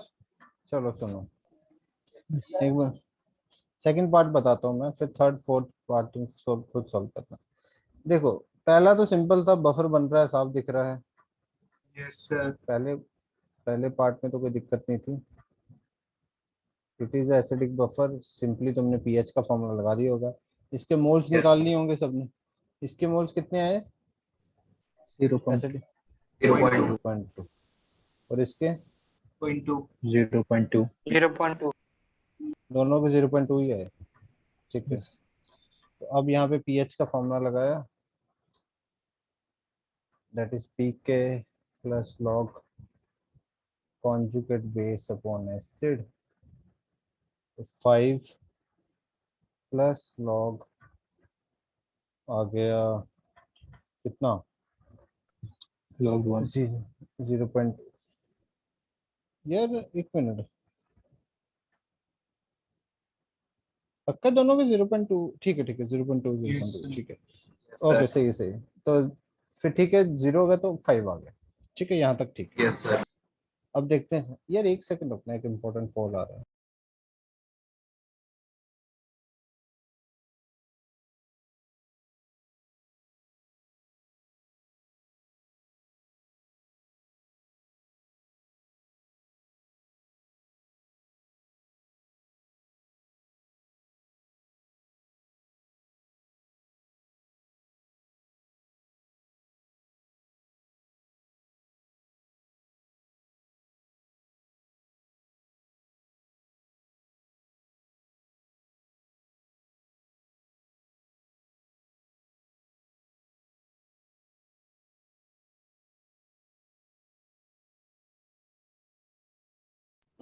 चलो सुनो, एक बार सेकंड पार्ट बताता हूँ मैं, फिर थर्ड फोर्थ पार्ट तुम खुद सॉल्व करना। देखो, पहला तो सिंपल था, बफर बन रहा है, साफ दिख रहा है। Yes sir. पहले पहले पार्ट में तो कोई दिक्कत नहीं थी। It is acidic buffer, simply तुमने पीएच का फॉर्मूला लगा दिया होगा। इसके मोल्स निकालनी होंगे सबने। इसके मोल्स कितने आए 0.0.2 एसिडिक? 0.2। 0.2। और इसके 0.2। 0.2 0.2. दोनों के 0.2 ही आए। ठीक है, yes तो अब यहाँ पे पीएच का फॉर्मूला लगाया, that is p K plus log conjugate base upon acid, 5 plus log आ गया कितना, log 1 0. यार एक मिनट, पक्का दोनों के 0.2? ठीक है ठीक है, 0.2 यस 0.2 ठीक है। सर। ओके सही है सही है। तो फिर ठीक है, 0 होगा तो 5 आ गया। ठीक है, यहाँ तक ठीक है। Yes sir. अब देखते हैं यार, एक सेकंड रुकना, एक इम्पोर्टेंट कॉल आ रहा है।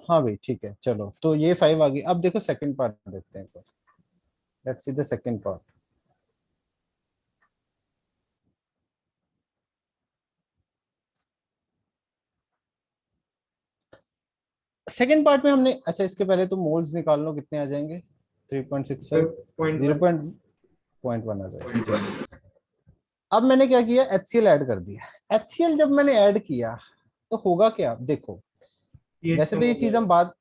हाँ भाई ठीक है, चलो तो ये 5 आ गई। अब देखो सेकंड पार्ट देखते हैं, let's see the second part. Second part में हमने, अच्छा इसके पहले तो मोल्स निकाल लो, कितने आ जाएंगे? 3.65, 0.1। 0.1 आ जाएगा। ठीक है, अब मैंने क्या किया, HCl ऐड कर दिया। HCl जब मैंने ऐड किया तो होगा क्या, देखो। पीएच वैसे कम तो ये हो चीज गया। हम बाद,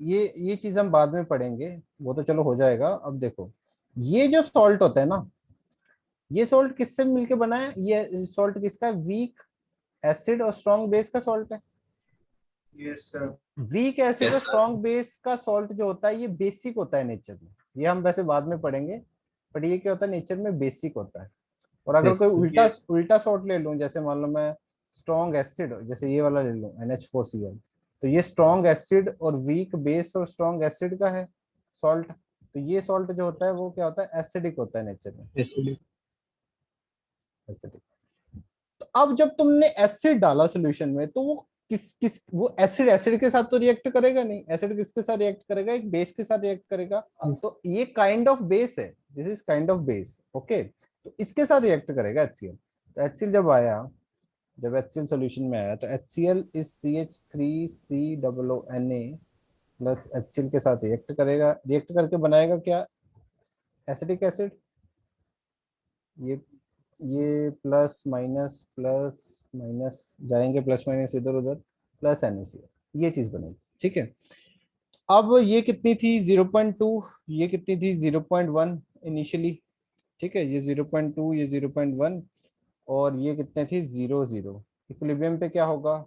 ये चीज हम बाद में पढ़ेंगे, वो तो चलो हो जाएगा। अब देखो, ये जो सॉल्ट होता है ना, ये सॉल्ट किससे मिलके बना है? ये सॉल्ट किसका है? वीक एसिड और स्ट्रॉन्ग बेस का सॉल्ट है। Yes sir. वीक एसिड और यस सर। स्ट्रॉन्ग बेस का सॉल्ट जो होता है, ये बेसिक होता है नेचर में। ये हम वैसे बाद में पढ़ेंगे, बट ये क्या होता है, नेचर में बेसिक होता है। और अगर yes कोई sir उल्टा यस। उल्टा सॉल्ट ले लूं, जैसे मान लो मैं स्ट्रॉन्ग एसिड, जैसे ये वाला ले लूं NH4Cl, तो ये स्ट्रॉन्ग एसिड और वीक बेस और स्ट्रॉन्ग एसिड का है सॉल्ट। तो ये सॉल्ट जो होता है वो क्या होता है, एसिडिक होता है नेचर में, acidic एसिडिक। तो अब जब तुमने एसिड डाला सोल्यूशन में, तो वो किस किस वो एसिड एसिड के साथ तो रिएक्ट करेगा नहीं। एसिड किसके साथ रिएक्ट करेगा? एक बेस के साथ रिएक्ट करेगा। तो ये काइंड ऑफ बेस है, this is kind of base, okay. तो इसके साथ रिएक्ट करेगा HCl। तो HCl जब आया, जब HCl सॉल्यूशन में आया, तो HCl is CH3COONA plus HCl के साथ रिएक्ट करेगा। रिएक्ट करके बनाएगा क्या? Acidic acid. ये प्लस माइनस जाएंगे, प्लस माइनस इधर उधर, प्लस NaCl, ये चीज बनेगी। ठीक है, अब ये कितनी थी 0.2, ये कितनी थी 0.1 इनिशियली। ठीक है, ये 0.2, ये 0.1, और ये कितने थी 0.0। इक्विलिब्रियम पे क्या होगा?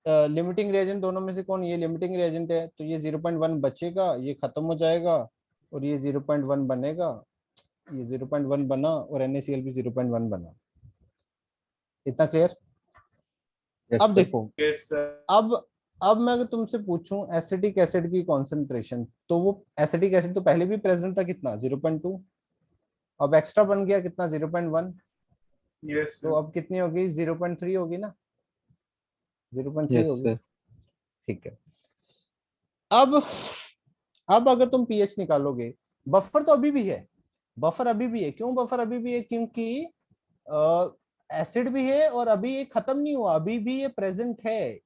लिमिटिंग रिएजेंट दोनों में से कौन? ये लिमिटिंग रिएजेंट है, तो ये 0.1 बचेगा, ये खत्म हो जाएगा, और ये 0.1 बनेगा। ये 0.1 बना और NaCl भी 0.1 बना। इतना क्लियर? yes अब sir देखो, यस सर। अब अब मैं अगर तुमसे पूछूं एसिटिक एसिड की कॉन्सेंट्रेशन, तो वो एसिटिक एसिड तो पहले भी प्रेजेंट था, कितना 0.2, अब एक्स्ट्रा बन गया कितना 0.1, यस तो सर। अब कितनी होगी 0.3 होगी ना, 0.3 yes होगी। sir ठीक है, अब अगर तुम पीएच निकालोगे, बफर तो अभी भी है, बफर अभी भी है। क्यों बफर अभी भी है? क्योंकि एसिड भी है और अभी ये खत्म नहीं हुआ, अभी भी ये प्रेजेंट है,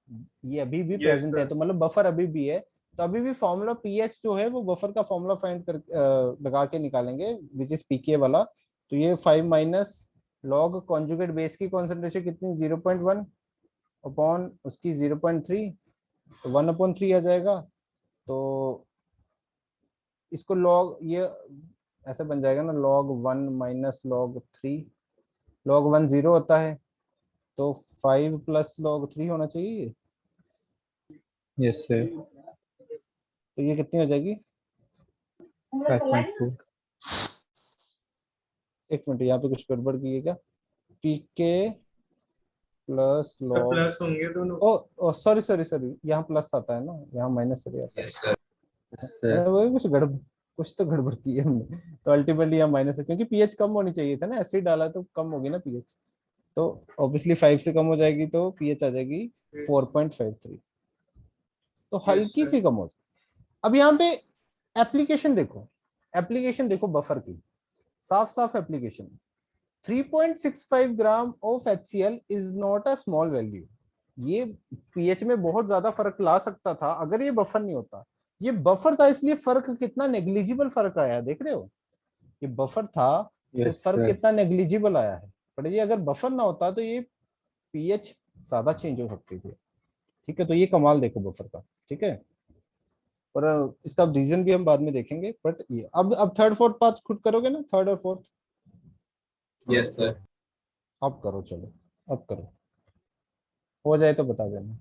ये अभी भी यस प्रेजेंट है, सर। तो मतलब बफर अभी भी है। तो अभी भी फॉर्मूला पीएच जो है वो बफर का फॉर्मूला फाइंड कर लगा के निकालेंगे, विच इज पीके वाला। तो ये 5 माइनस लॉग कॉन्जुगेट बेस की कॉन्सेंट्रेशन कितनी 0.1, अपॉन उसकी 0.3, तो 1/3 आ जाएगा। तो इसको लॉग, ये ऐसे बन जाएगा ना, log 1 माइनस log 3। log 1 0 होता है, तो 5 प्लस log 3 होना चाहिए। Yes sir. तो ये कितनी हो जाएगी? 5.4। एक मिनट, यहाँ पे कुछ गड़बड़ की है क्या? P K plus log, plus होंगे दोनों। ओ ओ सॉरी सॉरी सॉरी, यहाँ प्लस आता है ना, यहाँ माइनस थोड़ी आता है। सर वही कुछ तो गड़बड़ की है हमने। तो अल्टीमेटली यहाँ माइनस है, क्योंकि पीएच कम होनी चाहिए था ना, एसिड डाला तो कम होगी ना पीएच। तो ऑब्वियसली 5 से कम हो जाएगी, तो पीएच आ जाएगी 4.53। तो यस हल्की सर। सी कम हो जाएगी। अब यहाँ पे एप्लीकेशन देखो, एप्लीकेशन देखो बफर की, साफ साफ application. 3.65 gram of HCl is not a small value. ये पीएच में बहुत ज्यादा फर्क ला सकता था अगर ये बफर नहीं होता। ये बफर था, इसलिए फर्क कितना नेग्लिजिबल फर्क आया, देख रहे हो? ये बफर था तो यस फर्क सर। कितना नेग्लिजिबल आया है। पर ये अगर बफर ना होता तो ये पीएच ज्यादा चेंज हो सकती थी। ठीक है, तो ये कमाल देखो बफर का। ठीक है, पर इसका रीजन भी हम बाद में देखेंगे। बट ये अब थर्ड फोर्थ पार्ट खुद करोगे ना, थर्ड और फोर्थ? Yes sir. अब करो, चलो अब करो, हो जाए तो बता देना।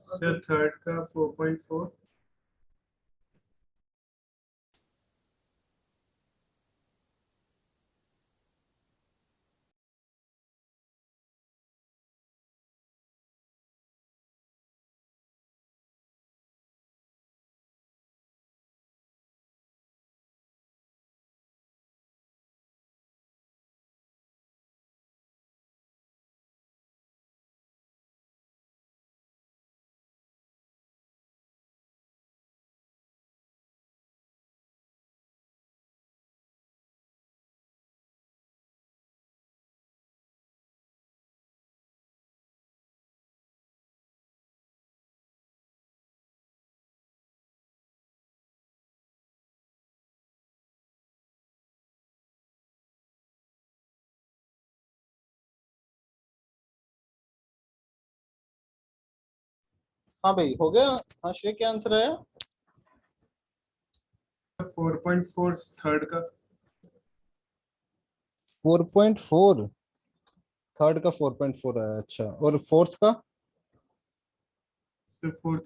सर थर्ड का 4.4। हाँ भाई हो गया। हाँ श्रेय क्या आंसर आया? 4.4 थर्ड का। 4.4, थर्ड का 4.4 आया, अच्छा। और फोर्थ का? फिर फोर्थ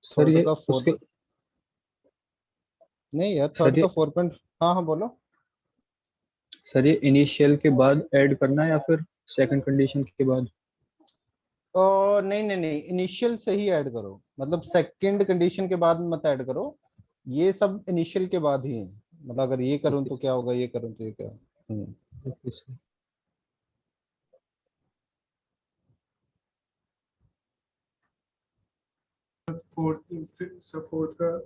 सर थर्ड ये का उसके 4, नहीं यार सर थर्ड का ये 4 पॉइंट, हाँ हाँ बोलो। सर ये इनिशियल के बाद ऐड करना है या फिर सेकंड कंडीशन के बाद? नहीं नहीं नहीं, इनिशियल से ही ऐड करो, मतलब सेकंड कंडीशन के बाद मत ऐड करो। ये सब इनिशियल के बाद ही है। मतलब अगर ये करूं ओके तो क्या होगा, ये करूं तो ये क्या। Okay sir. फोर्थ का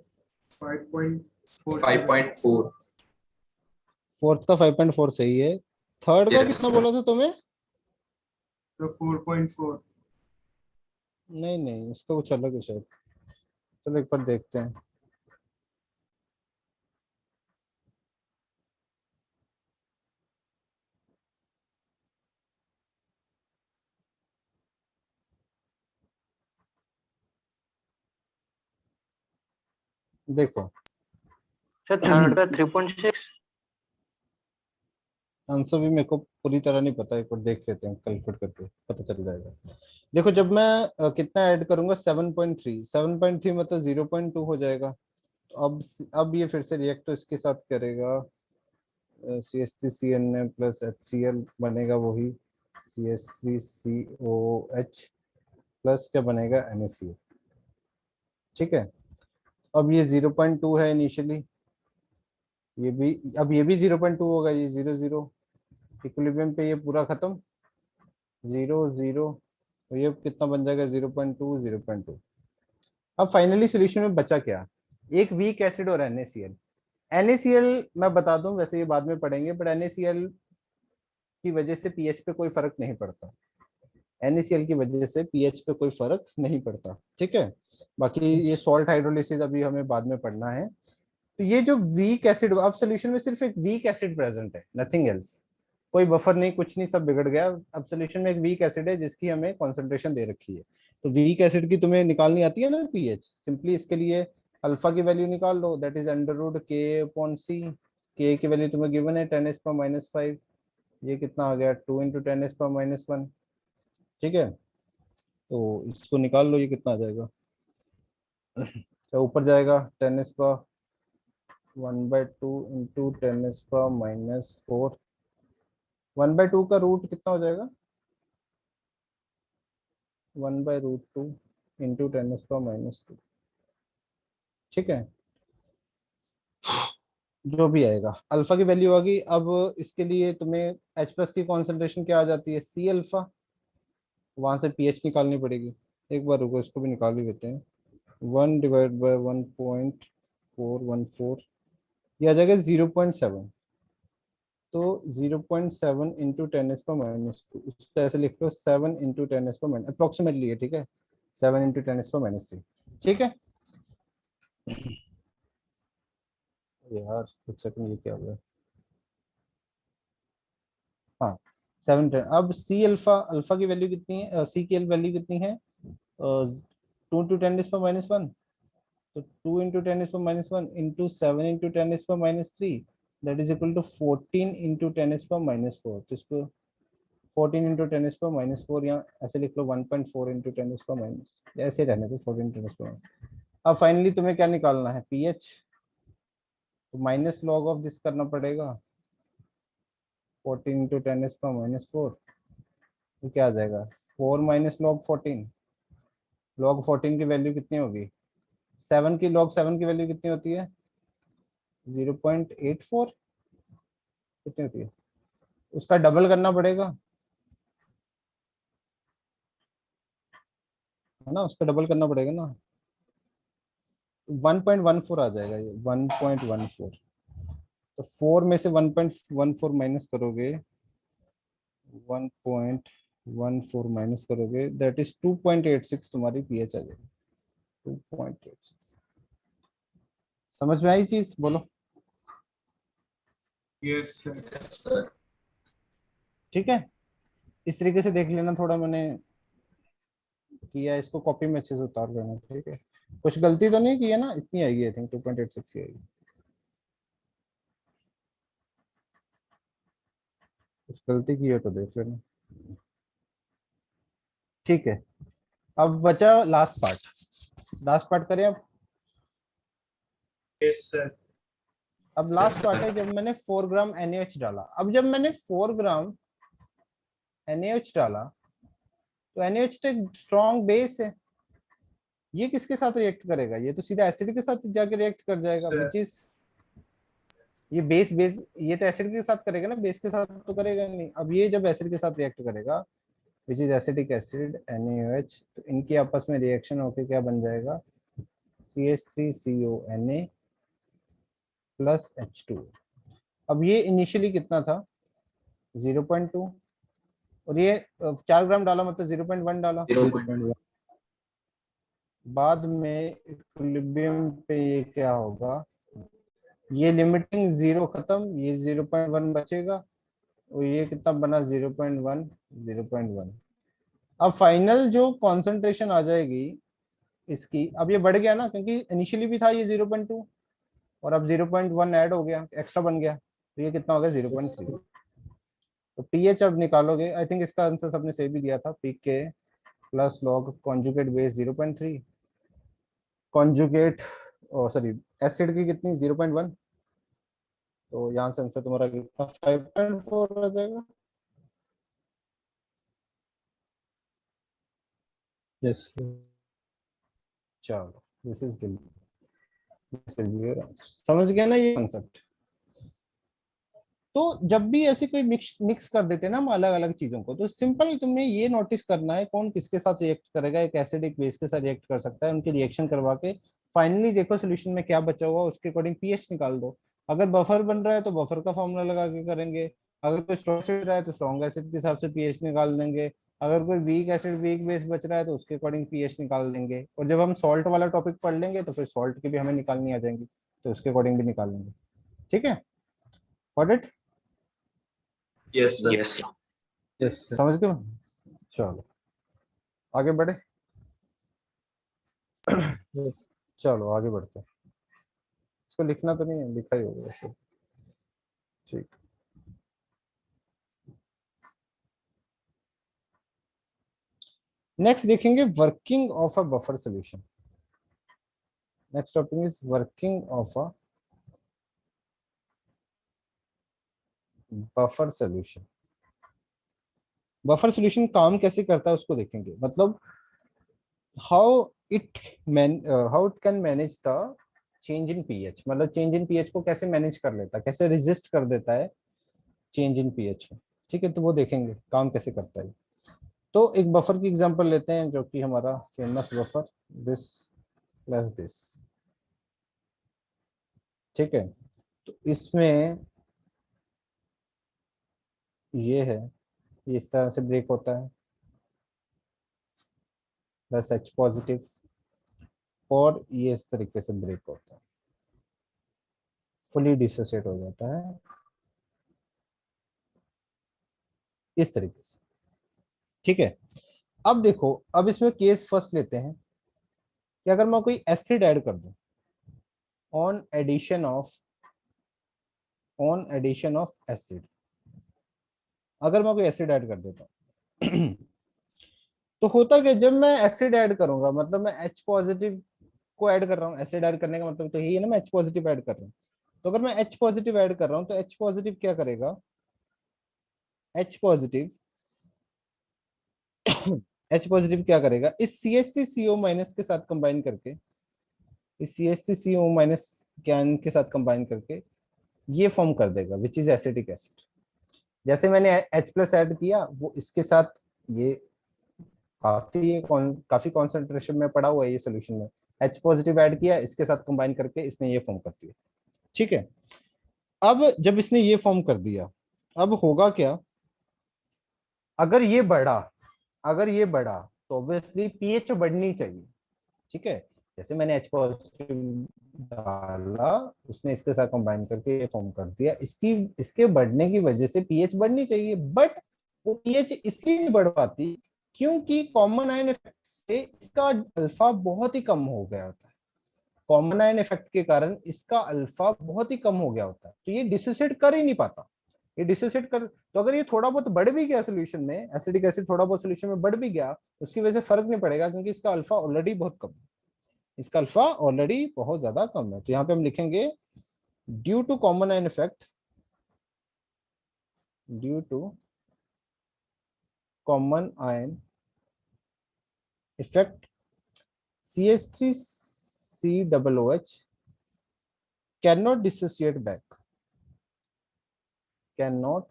5.47। 5.4। फोर्थ का 5.4 सही है। थर्ड का यस कितना बोला था तुम्हें? तो 4.4। नहीं नहीं, उसका कुछ अलग है शायद। चलो एक बार देखते हैं। देखो सर थर्ड का 3.6। आंसर भी मेरे को पूरी तरह नहीं पता, एक बार देख लेते हैं, कैलकुलेट करके पता चल जाएगा। देखो जब मैं कितना ऐड करूंगा, 7.3, 7.3 मतलब 0.2 हो जाएगा। तो अब ये फिर से रिएक्ट तो इसके साथ करेगा, CH3CN प्लस HCl बनेगा वही, CH3COH प्लस क्या बनेगा, NaCl। ठीक है। अब ये 0.2 है इनिशियली, ये भी, अब ये भी 0.2 होगा, ये 0 0, इक्विलिब्रियम पे ये पूरा खत्म, 0 0। तो ये कितना बन जाएगा, 0.2 0.2। अब फाइनली सोल्यूशन में बचा क्या, एक वीक एसिड और NaCl। NaCl मैं बता दूं, वैसे ये बाद में पढ़ेंगे, बट NaCl की वजह से पीएच पे कोई फर्क नहीं पड़ता। NaCl की वजह से पीएच पे कोई फर्क नहीं पड़ता, ठीक है। बाकी ये सॉल्ट हाइड्रोलिसिस अभी हमें बाद में पढ़ना है। तो ये जो वीक एसिड, अब सोल्यूशन में सिर्फ एक वीक एसिड प्रेजेंट है, नथिंग एल्स। कोई बफर नहीं, कुछ नहीं, सब बिगड़ गया। अब सोल्यूशन में एक वीक एसिड है जिसकी हमें कॉन्सेंट्रेशन दे रखी है। तो वीक एसिड की तुम्हें निकालनी आती है ना पीएच, सिंपली इसके लिए अल्फा की वैल्यू निकाल लो, दैट इज √K/C। के की वैल्यू तुम्हें गिवन है 10⁻⁻5। ये कितना आ गया, 2 × 10⁻⁻1। ठीक है, तो इसको निकाल लो, ये कितना आ जाएगा। तो ऊपर जाएगा 10⁻1/2 × 10⁻⁻4। 1/2 का रूट कितना हो जाएगा, 1/√2 × 10⁻²। ठीक है, जो भी आएगा अल्फा की वैल्यू आ गई। अब इसके लिए तुम्हें H+ की कॉन्सेंट्रेशन क्या आ जाती है, C अल्फा। वहां से पीएच निकालनी पड़ेगी। एक बार रुको, इसको भी निकाल ही लेते हैं। 1/1.414, ये आ जाएगा 0.7। तो 0.7 × 10⁻², उसको ऐसे लिख लो, 7 × 10⁻, अप्रोक्सीमेटली है, ठीक है, 7 × 10⁻3। ठीक है यार, कुछ सेकंड, ये क्या हुआ। हाँ 7 10। अब सी अल्फा, अल्फा की वैल्यू कितनी है, सी की वैल्यू कितनी है, 2 × 10⁻⁻1। तो 2 × 10⁻⁻1 into 7 × 10⁻3, that is equal to 14 × 10⁻⁴। तो इसको 14 × 10⁻⁻4, या ऐसे लिख लो 1.4 × 10⁻⁻, ऐसे रहने दो 14 × 10⁻⁻। अब फाइनली तुम्हें क्या निकालना है, पीएच। तो माइनस लॉग ऑफ दिस करना पड़ेगा, 14 × 10⁻⁴। तो क्या आ जाएगा, 4 - log 14। log 14 की वैल्यू कितनी होगी, 7 की, log 7 की वैल्यू कितनी होती है, 0.84 कितनी होती है, उसका डबल करना पड़ेगा, है ना, उसका डबल करना पड़ेगा ना। 1.14 आ जाएगा ये, 1.14। तो 4 में से 1.14 माइनस करोगे, 1.14 माइनस करोगे, दैट इज 2.86, तुम्हारी पीएच आ जाएगी, 2.86। समझ में आई चीज, बोलो। Yes sir. Yes sir. ठीक है, इस तरीके से देख लेना, थोड़ा मैंने किया, इसको कॉपी में अच्छे से उतार लेना, ठीक है। कुछ गलती तो नहीं की है ना, इतनी आएगी आई थिंक 2.86 ही आएगी, कुछ गलती की है तो देख लेना, ठीक है। अब बचा लास्ट पार्ट करें अब। Yes sir. अब लास्ट पार्ट है, जब मैंने 4 ग्राम NaOH डाला। अब जब मैंने 4 ग्राम NaOH डाला, तो NaOH तो एक स्ट्रॉन्ग बेस है, ये किसके साथ रिएक्ट करेगा, ये तो सीधा एसिड के साथ जाके रिएक्ट कर जाएगा, Sir. विच इज ये बेस ये तो एसिड के साथ करेगा ना, बेस के साथ तो करेगा नहीं। अब ये जब एसिड के साथ रिएक्ट करेगा, which is acidic acid NaOH, तो इनकी आपस में रिएक्शन होके क्या बन जाएगा, CH3CONa प्लस H2। अब ये इनिशियली कितना था, 0.2, और ये 4 ग्राम डाला मतलब 0.1 डाला। 0.1 बाद में इक्विलिब्रियम पे ये क्या होगा, ये लिमिटिंग 0 खत्म, ये 0.1 बचेगा, और ये कितना बना 0.1। अब फाइनल जो कॉन्सेंट्रेशन आ जाएगी इसकी, अब ये बढ़ गया ना, क्योंकि इनिशियली भी था ये 0.2 और अब 0.1 ऐड हो गया, एक्स्ट्रा बन गया, तो ये कितना हो गया 0.3। तो pH अब निकालोगे, आई थिंक इसका आंसर सबने सही भी दिया था, pK plus log conjugate base 0.3, conjugate sorry acid की कितनी 0.1, तो यहाँ से आंसर तुम्हारा कितना 5.4 आ जाएगा। यस चलो दिस इज समझ गया ना ये कॉन्सेप्ट। तो जब भी ऐसे कोई मिक्स कर देते हैं ना हम अलग अलग चीजों को, तो सिंपल तुम्हें ये नोटिस करना है कौन किसके साथ रिएक्ट करेगा, एक एसिड एक बेस के साथ रिएक्ट कर सकता है, उनकी रिएक्शन करवा के फाइनली देखो सोल्यूशन में क्या बचा हुआ, उसके अकॉर्डिंग pH निकाल दो। अगर बफर बन रहा है तो बफर का फॉर्मूला लगा के करेंगे, अगर कोई स्ट्रॉन्ग एसिड रहा है तो स्ट्रॉन्ग एसिड के हिसाब से pH निकाल देंगे, अगर कोई वीक एसिड वीक बेस बच रहा है तो उसके अकॉर्डिंग pH निकाल देंगे, और जब हम सॉल्ट वाला टॉपिक पढ़ लेंगे तो फिर सॉल्ट की भी हमें निकालनी आ जाएंगी, तो उसके अकॉर्डिंग भी निकाल लेंगे, ठीक है। Got it, yes sir. Yes sir समझ गए। चलो आगे बढ़े, यस चलो आगे बढ़ते हैं। इसको लिखना तो नहीं है, लिखा ही होगा वैसे, ठीक। नेक्स्ट देखेंगे working of a buffer solution. Next topic is working of a buffer solution. Buffer solution काम कैसे करता है उसको देखेंगे, मतलब how it can manage the change in pH, मतलब चेंज इन pH को कैसे मैनेज कर लेता है, कैसे रेजिस्ट कर देता है चेंज इन pH में, ठीक है। तो वो देखेंगे काम कैसे करता है। तो एक बफर की एग्जांपल लेते हैं, जो कि हमारा famous buffer this plus this, ठीक है। तो इसमें ये है, ये इस तरह से ब्रेक होता है, प्लस H पॉजिटिव, और ये इस तरीके से ब्रेक होता है, फुली डिसोसिएट हो जाता है इस तरीके से, ठीक है। अब देखो, अब इसमें केस फर्स्ट लेते हैं कि अगर मैं कोई एसिड ऐड कर दूं ऑन एडिशन ऑफ एसिड, अगर मैं कोई एसिड ऐड कर देता हूं तो होता क्या, जब मैं एसिड ऐड करूंगा मतलब मैं H पॉजिटिव को ऐड कर रहा हूँ, एसिड ऐड करने का मतलब तो यही है ना, मैं H पॉजिटिव ऐड कर रहा हूँ। तो अगर मैं H पॉजिटिव ऐड कर रहा हूँ तो H पॉजिटिव क्या करेगा, H पॉजिटिव H पॉजिटिव क्या करेगा, इस CH3CO माइनस के साथ कंबाइन करके, इस CH3CO माइनस कैन के साथ कंबाइन करके ये फॉर्म कर देगा, विच इज एसिडिक एसिड। जैसे मैंने H प्लस ऐड किया, वो इसके साथ ये काफी कॉन्सेंट्रेशन में पड़ा हुआ है ये सोल्यूशन में, H पॉजिटिव ऐड किया, इसके साथ कंबाइन करके इसने ये फॉर्म कर दिया, ठीक है। अब जब इसने ये फॉर्म कर दिया, अब होगा क्या, अगर ये बढ़ा तो ऑब्वियसली pH बढ़नी चाहिए, ठीक है। जैसे मैंने H पॉजिटिव डाला, उसने इसके साथ कंबाइन करके ये फॉर्म कर दिया, इसके बढ़ने की वजह से pH बढ़नी चाहिए, बट वो pH इसलिए नहीं बढ़ पाती क्योंकि कॉमन आयन इफेक्ट से इसका अल्फा बहुत ही कम हो गया होता है। कॉमन आयन इफेक्ट के कारण इसका अल्फा बहुत ही कम हो गया होता है, तो ये डिसोसिएट कर ही नहीं पाता। ये डिसोसिएट कर, तो अगर ये थोड़ा बहुत बढ़ भी गया सोल्यूशन में, एसिडिक एसिड थोड़ा बहुत सोल्यूशन में बढ़ भी गया, उसकी वजह से फर्क नहीं पड़ेगा, क्योंकि इसका अल्फा ऑलरेडी बहुत कम है। इसका अल्फा ऑलरेडी बहुत ज्यादा कम है। तो यहाँ पे हम लिखेंगे due to common ion effect, due to common ion effect CH3COOH cannot dissociate back, cannot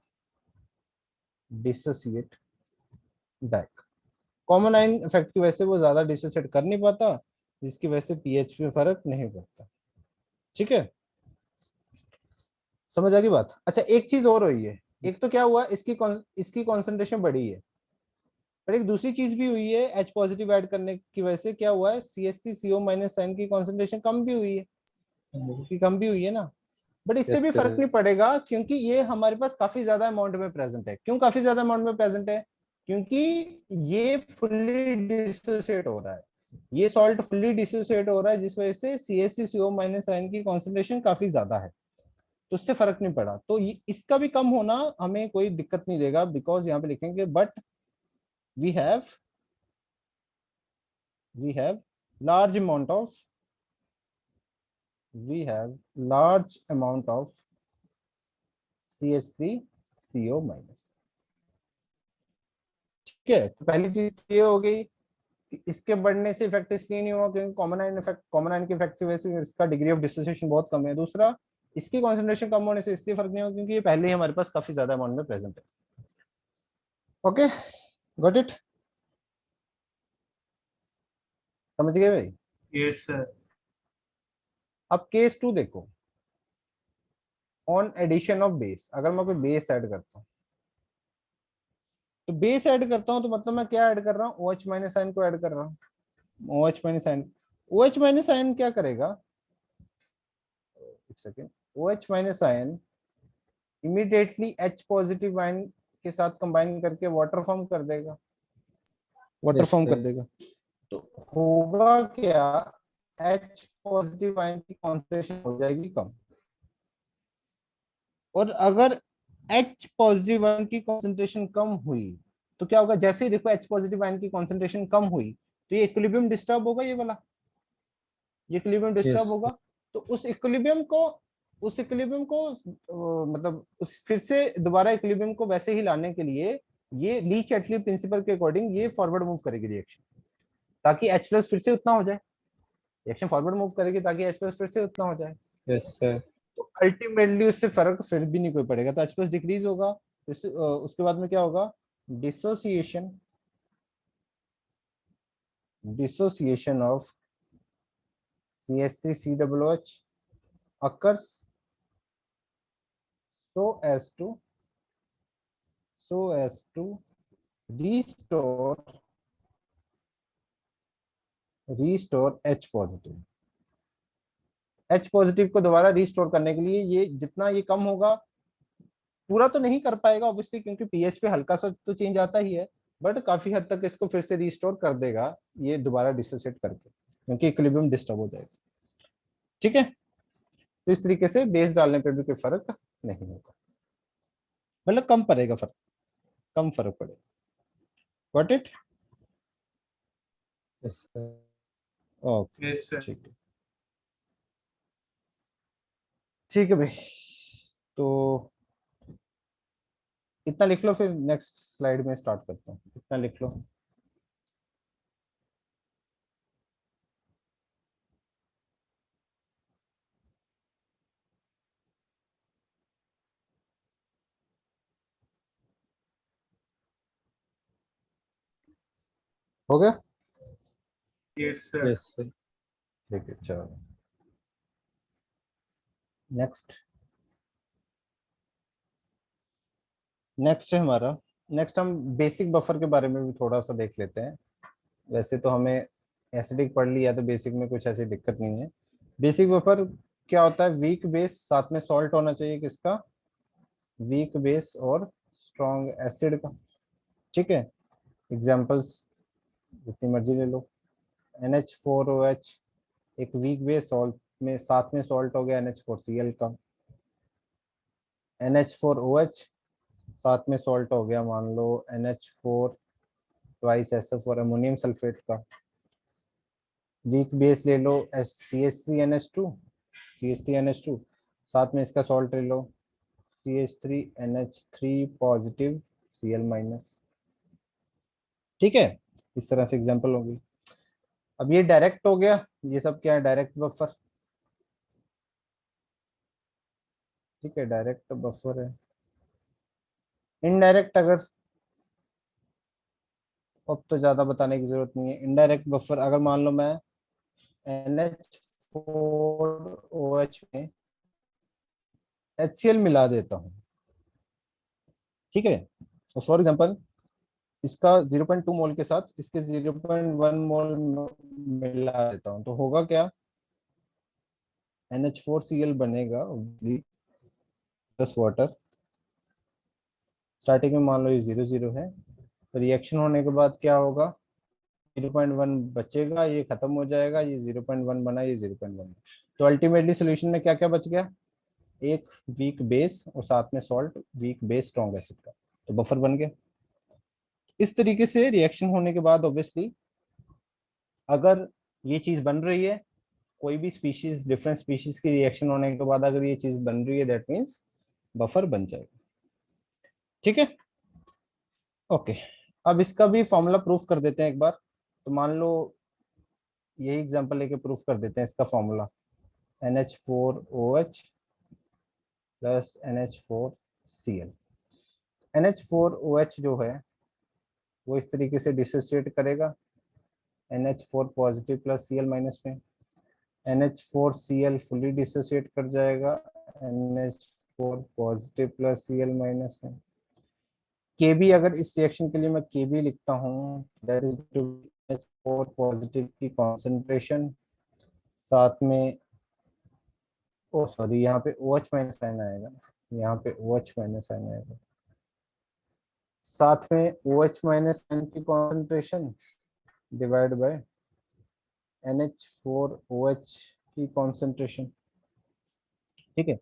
dissociate back। Common ion effect की वजह से वो ज्यादा डिसोसिएट कर नहीं पाता, जिसकी वजह से पीएच में फर्क नहीं पड़ता। ठीक है, समझ आ गई बात। अच्छा, एक चीज और हुई है, एक तो क्या हुआ, इसकी कॉन्सेंट्रेशन बढ़ी है, पर एक दूसरी चीज भी हुई है, H पॉजिटिव ऐड करने की वजह से क्या हुआ है, CH3CO माइनस साइन की कॉन्सेंट्रेशन कम भी हुई है, इसकी कम भी हुई है ना। बट इससे Yes, भी sir. फर्क नहीं पड़ेगा, क्योंकि ये हमारे पास काफी ज्यादा अमाउंट में प्रेजेंट है। क्यों काफी ज्यादा अमाउंट में प्रेजेंट है? क्योंकि ये फुल्ली डिसोसिएट हो रहा है, ये सॉल्ट फुल्ली डिसोसिएट हो रहा है, जिस वजह से CH3CO माइनस आयन की कॉन्सेंट्रेशन काफी ज्यादा है, तो उससे फर्क नहीं पड़ा। तो इसका भी कम होना हमें कोई दिक्कत नहीं देगा, बिकॉज यहाँ पे लिखेंगे but we have large amount of CH3CO minus. ठीक है, तो पहली चीज ये हो गई कि इसके बढ़ने से इफेक्ट इसलिए नहीं हुआ क्योंकि कॉमन आयन के इफेक्ट की वजह से इसका डिग्री ऑफ डिसोसिएशन बहुत कम है। दूसरा, इसकी कॉन्सेंट्रेशन कम होने से इसलिए फर्क नहीं हुआ क्योंकि ये पहले ही हमारे पास काफी ज्यादा अमाउंट में प्रेजेंट है। ओके, गॉट इट, समझ गए भाई? Yes sir. अब केस 2 देखो, ऑन एडिशन ऑफ बेस। अगर मैं कोई बेस ऐड करता हूँ, तो बेस ऐड करता हूँ तो मतलब मैं क्या ऐड कर रहा हूँ, OH माइनस आयन को ऐड कर रहा हूँ। OH minus ion, OH minus ion क्या करेगा, एक second, OH minus ion immediately H positive ion के साथ कंबाइन करके वाटर फॉर्म कर देगा, वाटर Yes, फॉर्म sir. कर देगा। तो होगा क्या, H पॉजिटिव आयन की कॉन्सेंट्रेशन हो जाएगी कम, और अगर H पॉजिटिव आयन की कॉन्सेंट्रेशन कम हुई तो क्या होगा, जैसे ही देखो H पॉजिटिव आयन की कॉन्सेंट्रेशन कम हुई तो ये इक्विलिब्रियम डिस्टर्ब होगा, ये वाला ये इक्विलिब्रियम डिस्टर्ब Yes. होगा। तो उस इक्विलिब्रियम को मतलब उस फिर से दोबारा इक्विलिब्रियम को वैसे ही लाने के लिए ये ली चैटली प्रिंसिपल के अकॉर्डिंग ये फॉरवर्ड मूव करेगी रिएक्शन, ताकि H प्लस फिर से उतना हो जाए। रिएक्शन फॉरवर्ड मूव करेगी ताकि H प्लस फिर से उतना हो जाए। Yes, sir. तो अल्टीमेटली उससे फर्क फिर भी नहीं कोई पड़ेगा, तो H प्लस डिक्रीज होगा। उसके बाद में क्या होगा, dissociation of CH3COOH occurs so as to restore H positive. H positive को दोबारा रिस्टोर करने के लिए ये जितना ये कम होगा, पूरा तो नहीं कर पाएगा ऑब्वियसली, क्योंकि पीएच पे हल्का सा तो चेंज आता ही है, बट काफी हद तक इसको फिर से रिस्टोर कर देगा ये दोबारा डिसोसिएट करके, क्योंकि इक्विलिब्रियम डिस्टर्ब हो जाएगा। ठीक है, तो इस तरीके से बेस डालने पे भी कोई फर्क नहीं होगा, मतलब कम पड़ेगा फर्क, कम फर्क पड़ेगा। Got it? Yes, sir. Okay, yes sir. ठीक है, ठीक है भाई। तो इतना लिख लो, फिर नेक्स्ट स्लाइड में स्टार्ट करता हूँ। इतना लिख लो। हो गया? Yes sir. Yes, sir. ठीक है, चलो नेक्स्ट है हमारा। नेक्स्ट हम बेसिक बफर के बारे में भी थोड़ा सा देख लेते हैं। वैसे तो हमें एसिडिक पढ़ लिया, तो बेसिक में कुछ ऐसी दिक्कत नहीं है। बेसिक बफर क्या होता है, वीक बेस साथ में सॉल्ट होना चाहिए, किसका, वीक बेस और स्ट्रॉन्ग एसिड का। ठीक है, एग्जांपल्स जितनी मर्जी ले लो। NH4OH एक वीक बेस सॉल्ट में साथ में सॉल्ट हो गया NH4Cl का। NH4OH साथ में सॉल्ट हो गया मान लो NH4 twice SO4 ammonium sulphate का। वीक बेस ले लो CH3NH2 साथ में इसका सॉल्ट ले लो CH3NH3 पॉजिटिव Cl-। ठीक है, इस तरह से एग्जांपल होगी। अब ये डायरेक्ट हो गया, ये सब क्या है, डायरेक्ट बफर। ठीक है, डायरेक्ट बफर है। इनडायरेक्ट अगर, अब तो ज्यादा बताने की जरूरत नहीं है। इनडायरेक्ट बफर अगर मान लो मैं NH4OH में HCl मिला देता हूँ, ठीक है, तो फॉर एग्जांपल इसका 0.2 मोल के साथ इसके 0.1 मोल मिला देता हूँ, तो होगा क्या, NH4Cl बनेगा प्लस वाटर। स्टार्टिंग में मान लो ये 0 है, तो रिएक्शन होने के बाद क्या होगा, 0.1 बचेगा, ये खत्म हो जाएगा, ये 0.1 बना, ये 0.1। तो अल्टीमेटली सोल्यूशन में क्या क्या बच गया, एक वीक बेस और साथ में salt, weak base strong acid का, तो बफर बन गया। इस तरीके से रिएक्शन होने के बाद ऑब्वियसली अगर ये चीज बन रही है, कोई भी स्पीशीज, डिफरेंट स्पीशीज की रिएक्शन होने के बाद अगर ये चीज बन रही है, दैट मीन्स बफर बन जाएगा। ठीक है, ओके। अब इसका भी फॉर्मूला प्रूफ कर देते हैं एक बार। तो मान लो यही एग्जांपल लेके प्रूफ कर देते हैं इसका formula, NH4OH plus NH4Cl। NH4OH जो है वो इस तरीके से डिसोसिएट करेगा NH4 positive plus Cl minus में। NH4Cl फुली डिसोसिएट कर जाएगा NH4 positive plus Cl minus में। Kb अगर इस रिएक्शन के लिए मैं Kb लिखता हूँ, that is to NH4 positive की कॉन्सेंट्रेशन, साथ में ओ सॉरी यहाँ पे OH माइनस साइन आएगा, यहाँ पे OH माइनस साइन आएगा, साथ में OH माइनस साइन की कॉन्सेंट्रेशन डिवाइड बाय NH4OH की कॉन्सेंट्रेशन। ठीक है,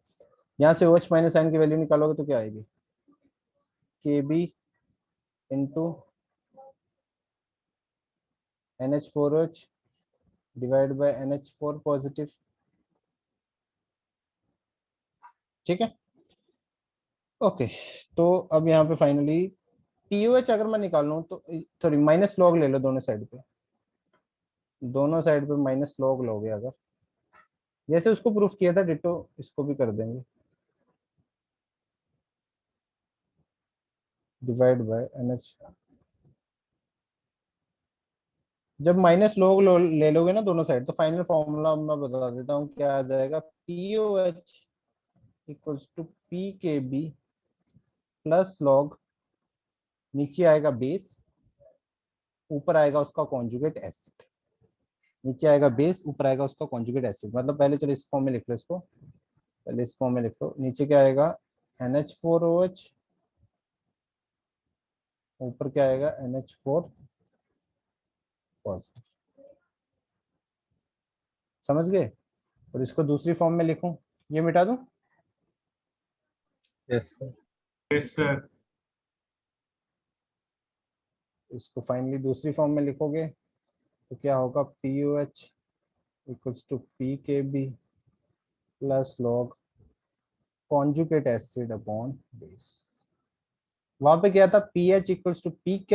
यहाँ से OH माइनस साइन की वैल्यू निकालोगे तो क्या आएगी, Kb into NH4OH divide by NH4 positive. ठीक है, ओके। तो अब यहाँ पे फाइनली POH अगर मैं निकाल लूँ तो सॉरी माइनस लॉग ले लो दोनों साइड पे, दोनों साइड पे माइनस लॉग लोगे अगर, जैसे उसको प्रूफ किया था डिटो इसको भी कर देंगे, डिवाइड बाय NH। जब माइनस लॉग ले लोगे ना दोनों साइड, तो फाइनल फॉर्मूला मैं बता देता हूँ क्या आ जाएगा, POH equals to PKB plus log, नीचे आएगा बेस, ऊपर आएगा उसका कॉन्जुगेट एसिड, नीचे आएगा बेस, ऊपर आएगा उसका कॉन्जुगेट एसिड। मतलब पहले चलो इस फॉर्म में लिख लो इसको, पहले इस फॉर्म में लिख लो, नीचे क्या आएगा NH4OH, ऊपर क्या आएगा NH4 पॉजिटिव। समझ गए। और इसको दूसरी फॉर्म में लिखूं, ये मिटा दूं, यस सर। Yes sir. इसको फाइनली दूसरी फॉर्म में लिखोगे तो क्या होगा, POH equals to PKB plus log conjugate acid upon base. वहां पे क्या था, PH equals to PK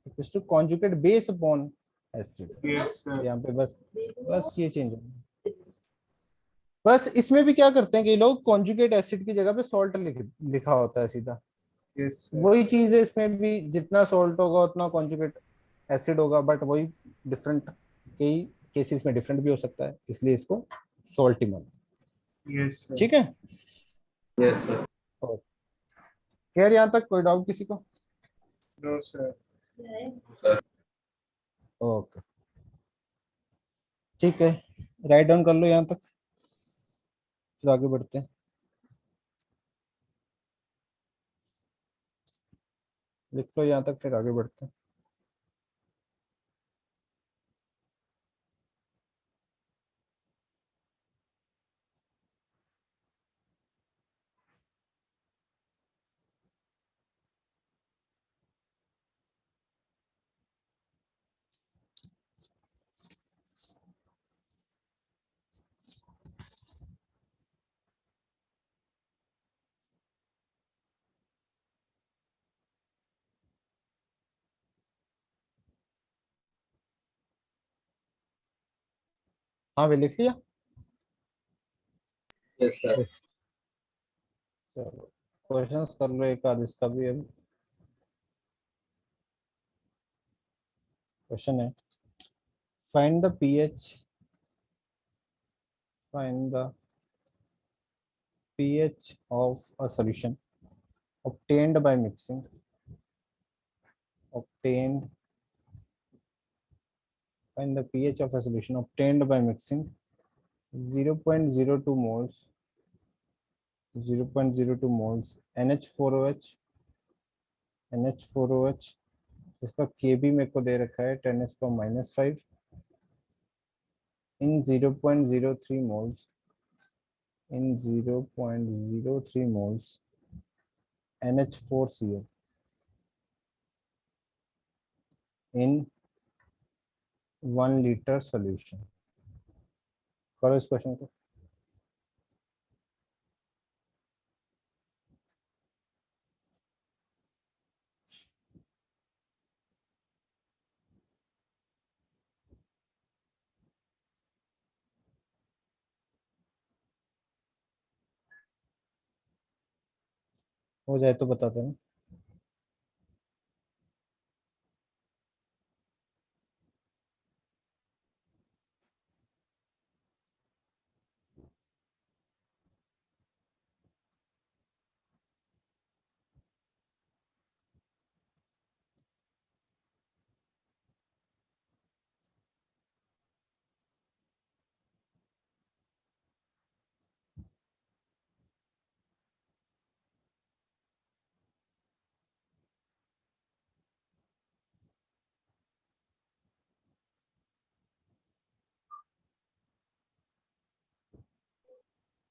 equals to conjugate base upon acid. Yes sir. यहाँ पे बस बस ये चेंज है। बस इसमें भी क्या करते हैं कि लोग कॉन्जुगेट एसिड की जगह पे सॉल्ट लिखा होता है सीधा, यस सर। वही चीज है इसमें भी, जितना सॉल्ट होगा उतना कॉन्जुगेट एसिड होगा, बट वही डिफरेंट, कई केसेस में डिफरेंट भी हो सकता है, इसलिए इसको सॉल्ट ही मानो। Yes sir. ठीक है, यस सर। खैर यहाँ तक कोई डाउट किसी को? No sir. ओके, ठीक है, राइट डाउन कर लो यहाँ तक, फिर आगे बढ़ते हैं। लिख लो यहाँ तक, फिर आगे बढ़ते हैं। हाँ भी लिख लिया। Yes sir. चलो क्वेश्चंस कर लो एक आध इसका भी। अब क्वेश्चन है, find the pH, find the pH of a solution obtained by mixing, obtained, find the pH of a solution obtained by mixing 0.02 moles, 0.02 moles NH4OH, NH4OH, इसका Kb मेरे को दे रखा है 10⁻⁵ in 0.03 moles, in 0.03 moles NH4Cl in 1 liter solution। करो इस question को। हो जाए तो बता देना।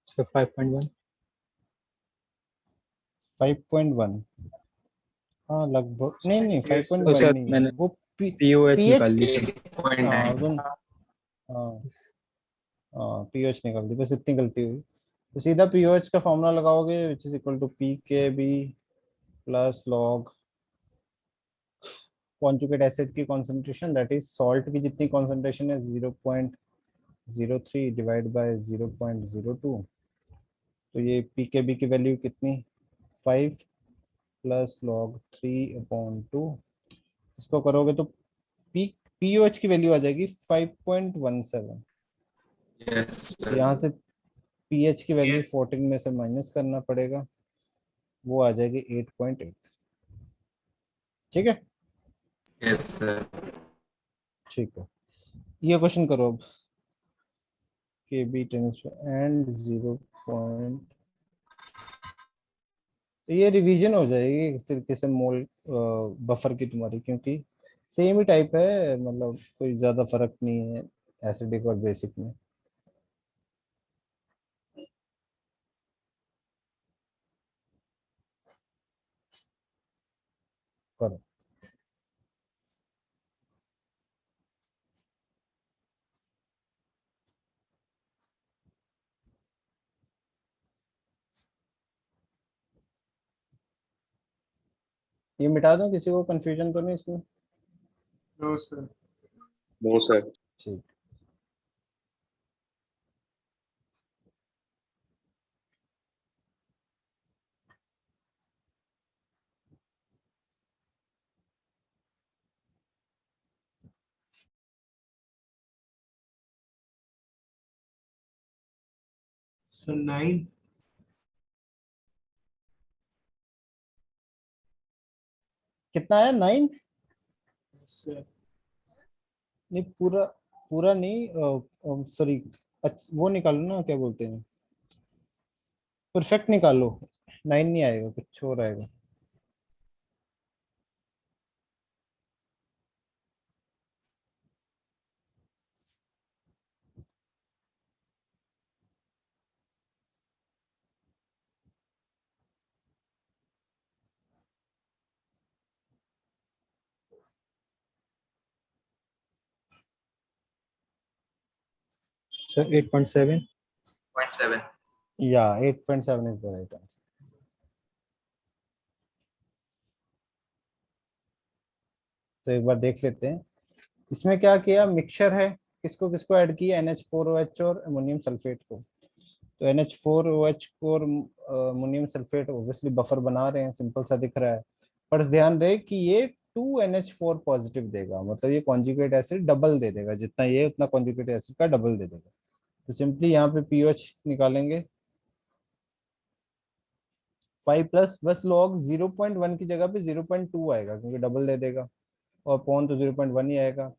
सर 5.1। 5.1, हाँ लगभग, नहीं नहीं Yes, sir. 5.1 सर नहीं है मैंने वो। पीओएच पीएच, निकाल ली सर। हाँ 8.9। हाँ हाँ पीएच निकाल दी, बस इतनी गलती हुई। तो सीधा पीओएच का फॉर्मूला लगाओगे which is equal to p K b plus log conjugate acid की कॉन्सेंट्रेशन, दैट इज सॉल्ट की जितनी कॉन्सेंट्रेशन है 0.03 डिवाइड बाय 0.02। तो ये पी के बी की वैल्यू कितनी, 5 प्लस लॉग 3/2। इसको करोगे तो पी पीओएच की वैल्यू आ जाएगी 5.17। यस तो यहाँ सर। से पीएच की वैल्यू Yes. 14 में से माइनस करना पड़ेगा, वो आ जाएगी 8.8। ठीक है, यस सर। ठीक है। ये क्वेश्चन करो अब, के बी टेंस एंड 0 तो ये रिवीजन हो जाएगी एक तरीके से मोल बफर की तुम्हारी, क्योंकि सेम ही टाइप है, मतलब कोई ज्यादा फर्क नहीं है एसिडिक और बेसिक में। करो। ये मिटा दूं, किसी को कंफ्यूजन तो नहीं इसमें? No, sir. No sir. ठीक। So 9. कितना है 9? Yes, sir. नहीं पूरा, पूरा नहीं, सॉरी, वो निकालो ना, क्या बोलते हैं, परफेक्ट निकालो। 9 नहीं आएगा, कुछ और आएगा। सर 8.7। 0.7। या 8.7 इज द राइट आंसर। तो एक बार देख लेते हैं, इसमें क्या किया, मिक्सचर है किसको किसको ऐड किया, NH4OH और अमोनियम सल्फेट को। तो NH4OH को और अमोनियम सल्फेट ऑब्वियसली बफर बना रहे हैं, सिंपल सा दिख रहा है। पर ध्यान रहे कि ये 2NH4 पॉजिटिव देगा, मतलब ये कॉन्जुगेट एसिड डबल दे देगा, जितना ये उतना कॉन्जुगेट एसिड का डबल दे देगा। तो सिंपली यहाँ पे पीओएच निकालेंगे 5 बस लॉग 0.1 की जगह पे 0.2 आएगा, क्योंकि डबल दे देगा, और पॉन तो 0.1 ही आएगा।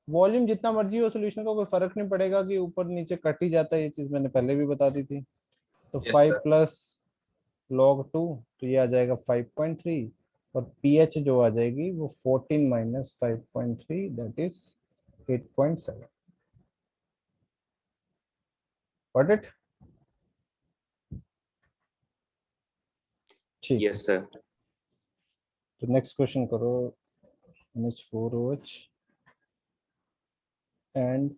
वॉल्यूम जितना मर्जी हो सोल्यूशन का, कोई फर्क नहीं पड़ेगा कि ऊपर नीचे कट ही जाता है, ये चीज मैंने पहले भी बता दी थी। तो Yes, 5 sir. प्लस log 2, तो ये आ जाएगा 5.3, और पीएच जो आ जाएगी वो 14 minus 5.3, that is 8.7। Got it? ठीक है, Yes, sir. तो नेक्स्ट क्वेश्चन करो। NH4OH and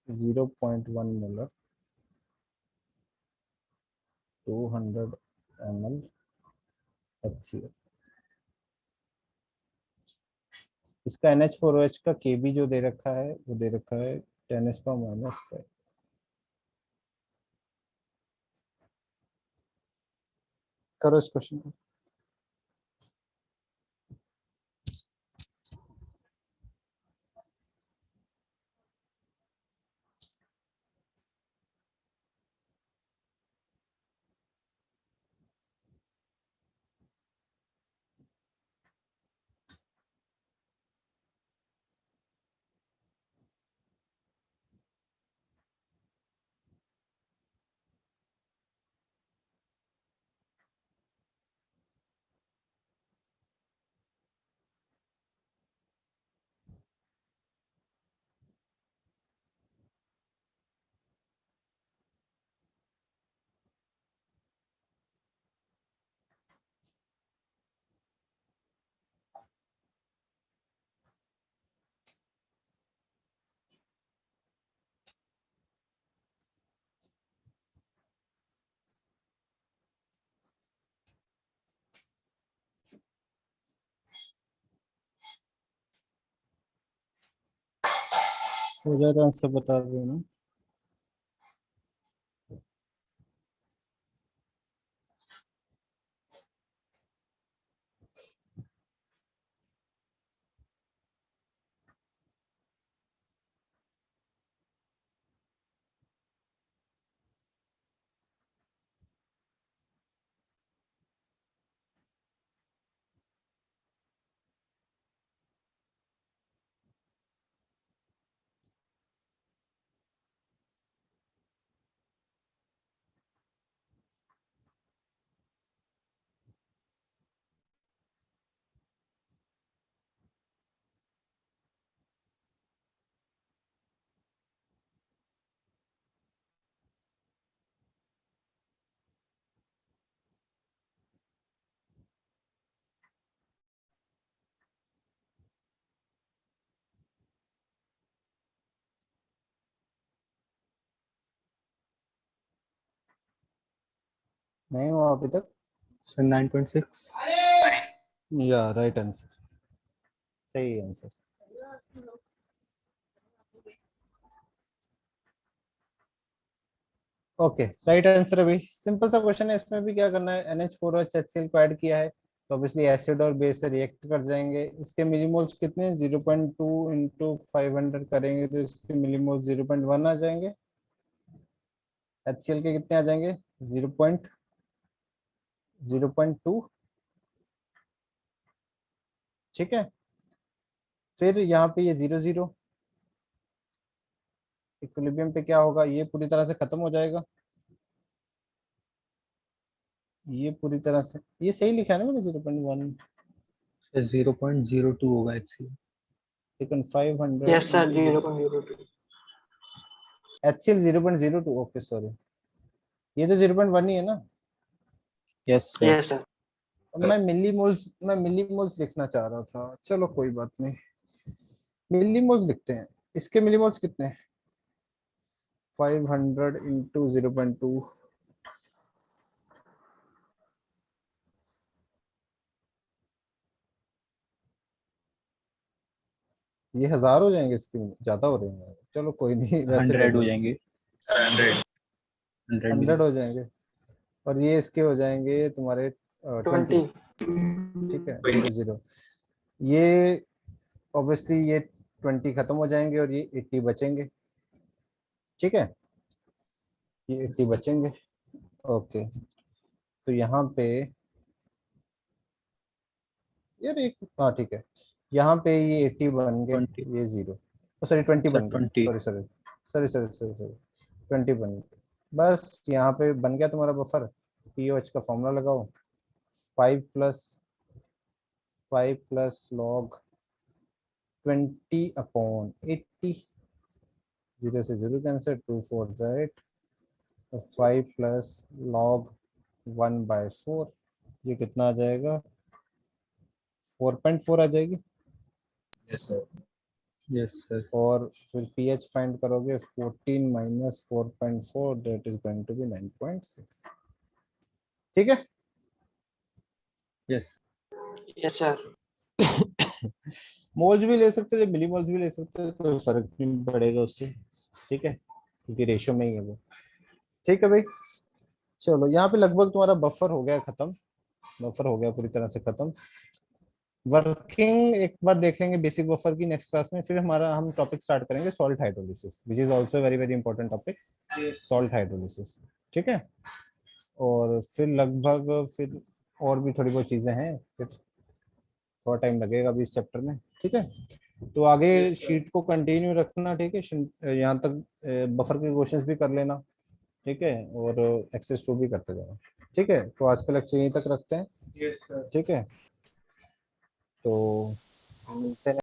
0.1 molar 200 ml HCl। इसका NH4OH का Kb जो दे रखा है वो दे रखा है 10⁻⁵। करो इस क्वेश्चन को। हो जाए तो आंसर बता देना। नहीं हुआ अभी तक? सर 9.6। या राइट आंसर, सही आंसर। ओके, राइट आंसर है भाई। सिंपल सा क्वेश्चन है, इसमें भी क्या करना है, NH4OH HCl को ऐड किया है तो ऑब्वियसली एसिड और बेस से रिएक्ट कर जाएंगे। इसके मिलीमोल्स कितने, 0.2 इंटू 500 करेंगे तो इसके मिलीमोल्स 0.1 आ जाएंगे। HCl के कितने आ जाएंगे, 0.2। ठीक है, फिर यहाँ पे ये 0 0 इक्विलिब्रियम पे क्या होगा, ये पूरी तरह से खत्म हो जाएगा, ये पूरी तरह से, ये सही लिखा है ना मैंने 0.1, 0.02 होगा HCl। लेकिन 500 yes sir 0.02। HCl 0.02, okay sorry, ये तो 0.1 ही है ना। Yes sir. Yes sir. मैं मिलीमोल्स लिखना चाह रहा था, चलो कोई बात नहीं, मिलीमोल्स लिखते हैं। इसके मिलीमोल्स कितने हैं, 500 इंटू 0.2, ये 1000 हो जाएंगे, इसके ज्यादा हो रहे हैं। चलो कोई नहीं, वैसे 100 हो जाएंगे, 100. 100 100 मिलियन। हो जाएंगे। और ये इसके हो जाएंगे तुम्हारे 20। 20। ठीक है, 0 0। ये ऑब्वियसली ये 20 खत्म हो जाएंगे और ये 80 बचेंगे। ठीक है, ये 80 बचेंगे। ओके, तो यहाँ पे यार एक, हाँ ठीक है, यहाँ पे ये 80 बन गए, 20 ये 0, सॉरी 20 सर, बन गए, 20। Sorry sorry sorry sorry sorry sorry 20 बन गए। बस यहाँ पे बन गया तुम्हारा बफर। पीओएच का फॉर्मूला लगाओ, 5 प्लस log 20/80, 0 से 0 कैंसिल, 2 4 8, 5 प्लस log 1/4, ये कितना आ जाएगा, 4.4 आ जाएगी। Yes, sir. Yes sir. और फिर पीएच फाइंड करोगे, 14 minus 4.4, that is going to be 9.6। ठीक है, यस यस सर। मोल्स भी ले सकते हो, मिली मोल्स भी ले सकते हो, कोई फर्क नहीं पड़ेगा उससे। ठीक है, क्योंकि रेशियो में ही है वो। ठीक है भाई, चलो यहाँ पे लगभग तुम्हारा बफर हो गया खत्म, बफर हो गया पूरी तरह से खत्म। वर्किंग एक बार देख लेंगे बेसिक बफर की नेक्स्ट क्लास में, फिर हम टॉपिक स्टार्ट करेंगे salt hydrolysis, which is also very very important topic, salt hydrolysis. ठीक है, और फिर लगभग फिर और भी थोड़ी बहुत चीजें हैं, फिर थोड़ा टाइम लगेगा अभी इस चैप्टर में। ठीक है, तो आगे शीट को कंटिन्यू रखना। ठीक है, यहाँ तक बफर के क्वेश्चंस भी कर लेना। ठीक है, और एक्सेस टू भी करते जाना। ठीक है, तो आज का लेक्चर यहीं तक रखते हैं। Yes sir. ठीक है, तो मिलते हैं।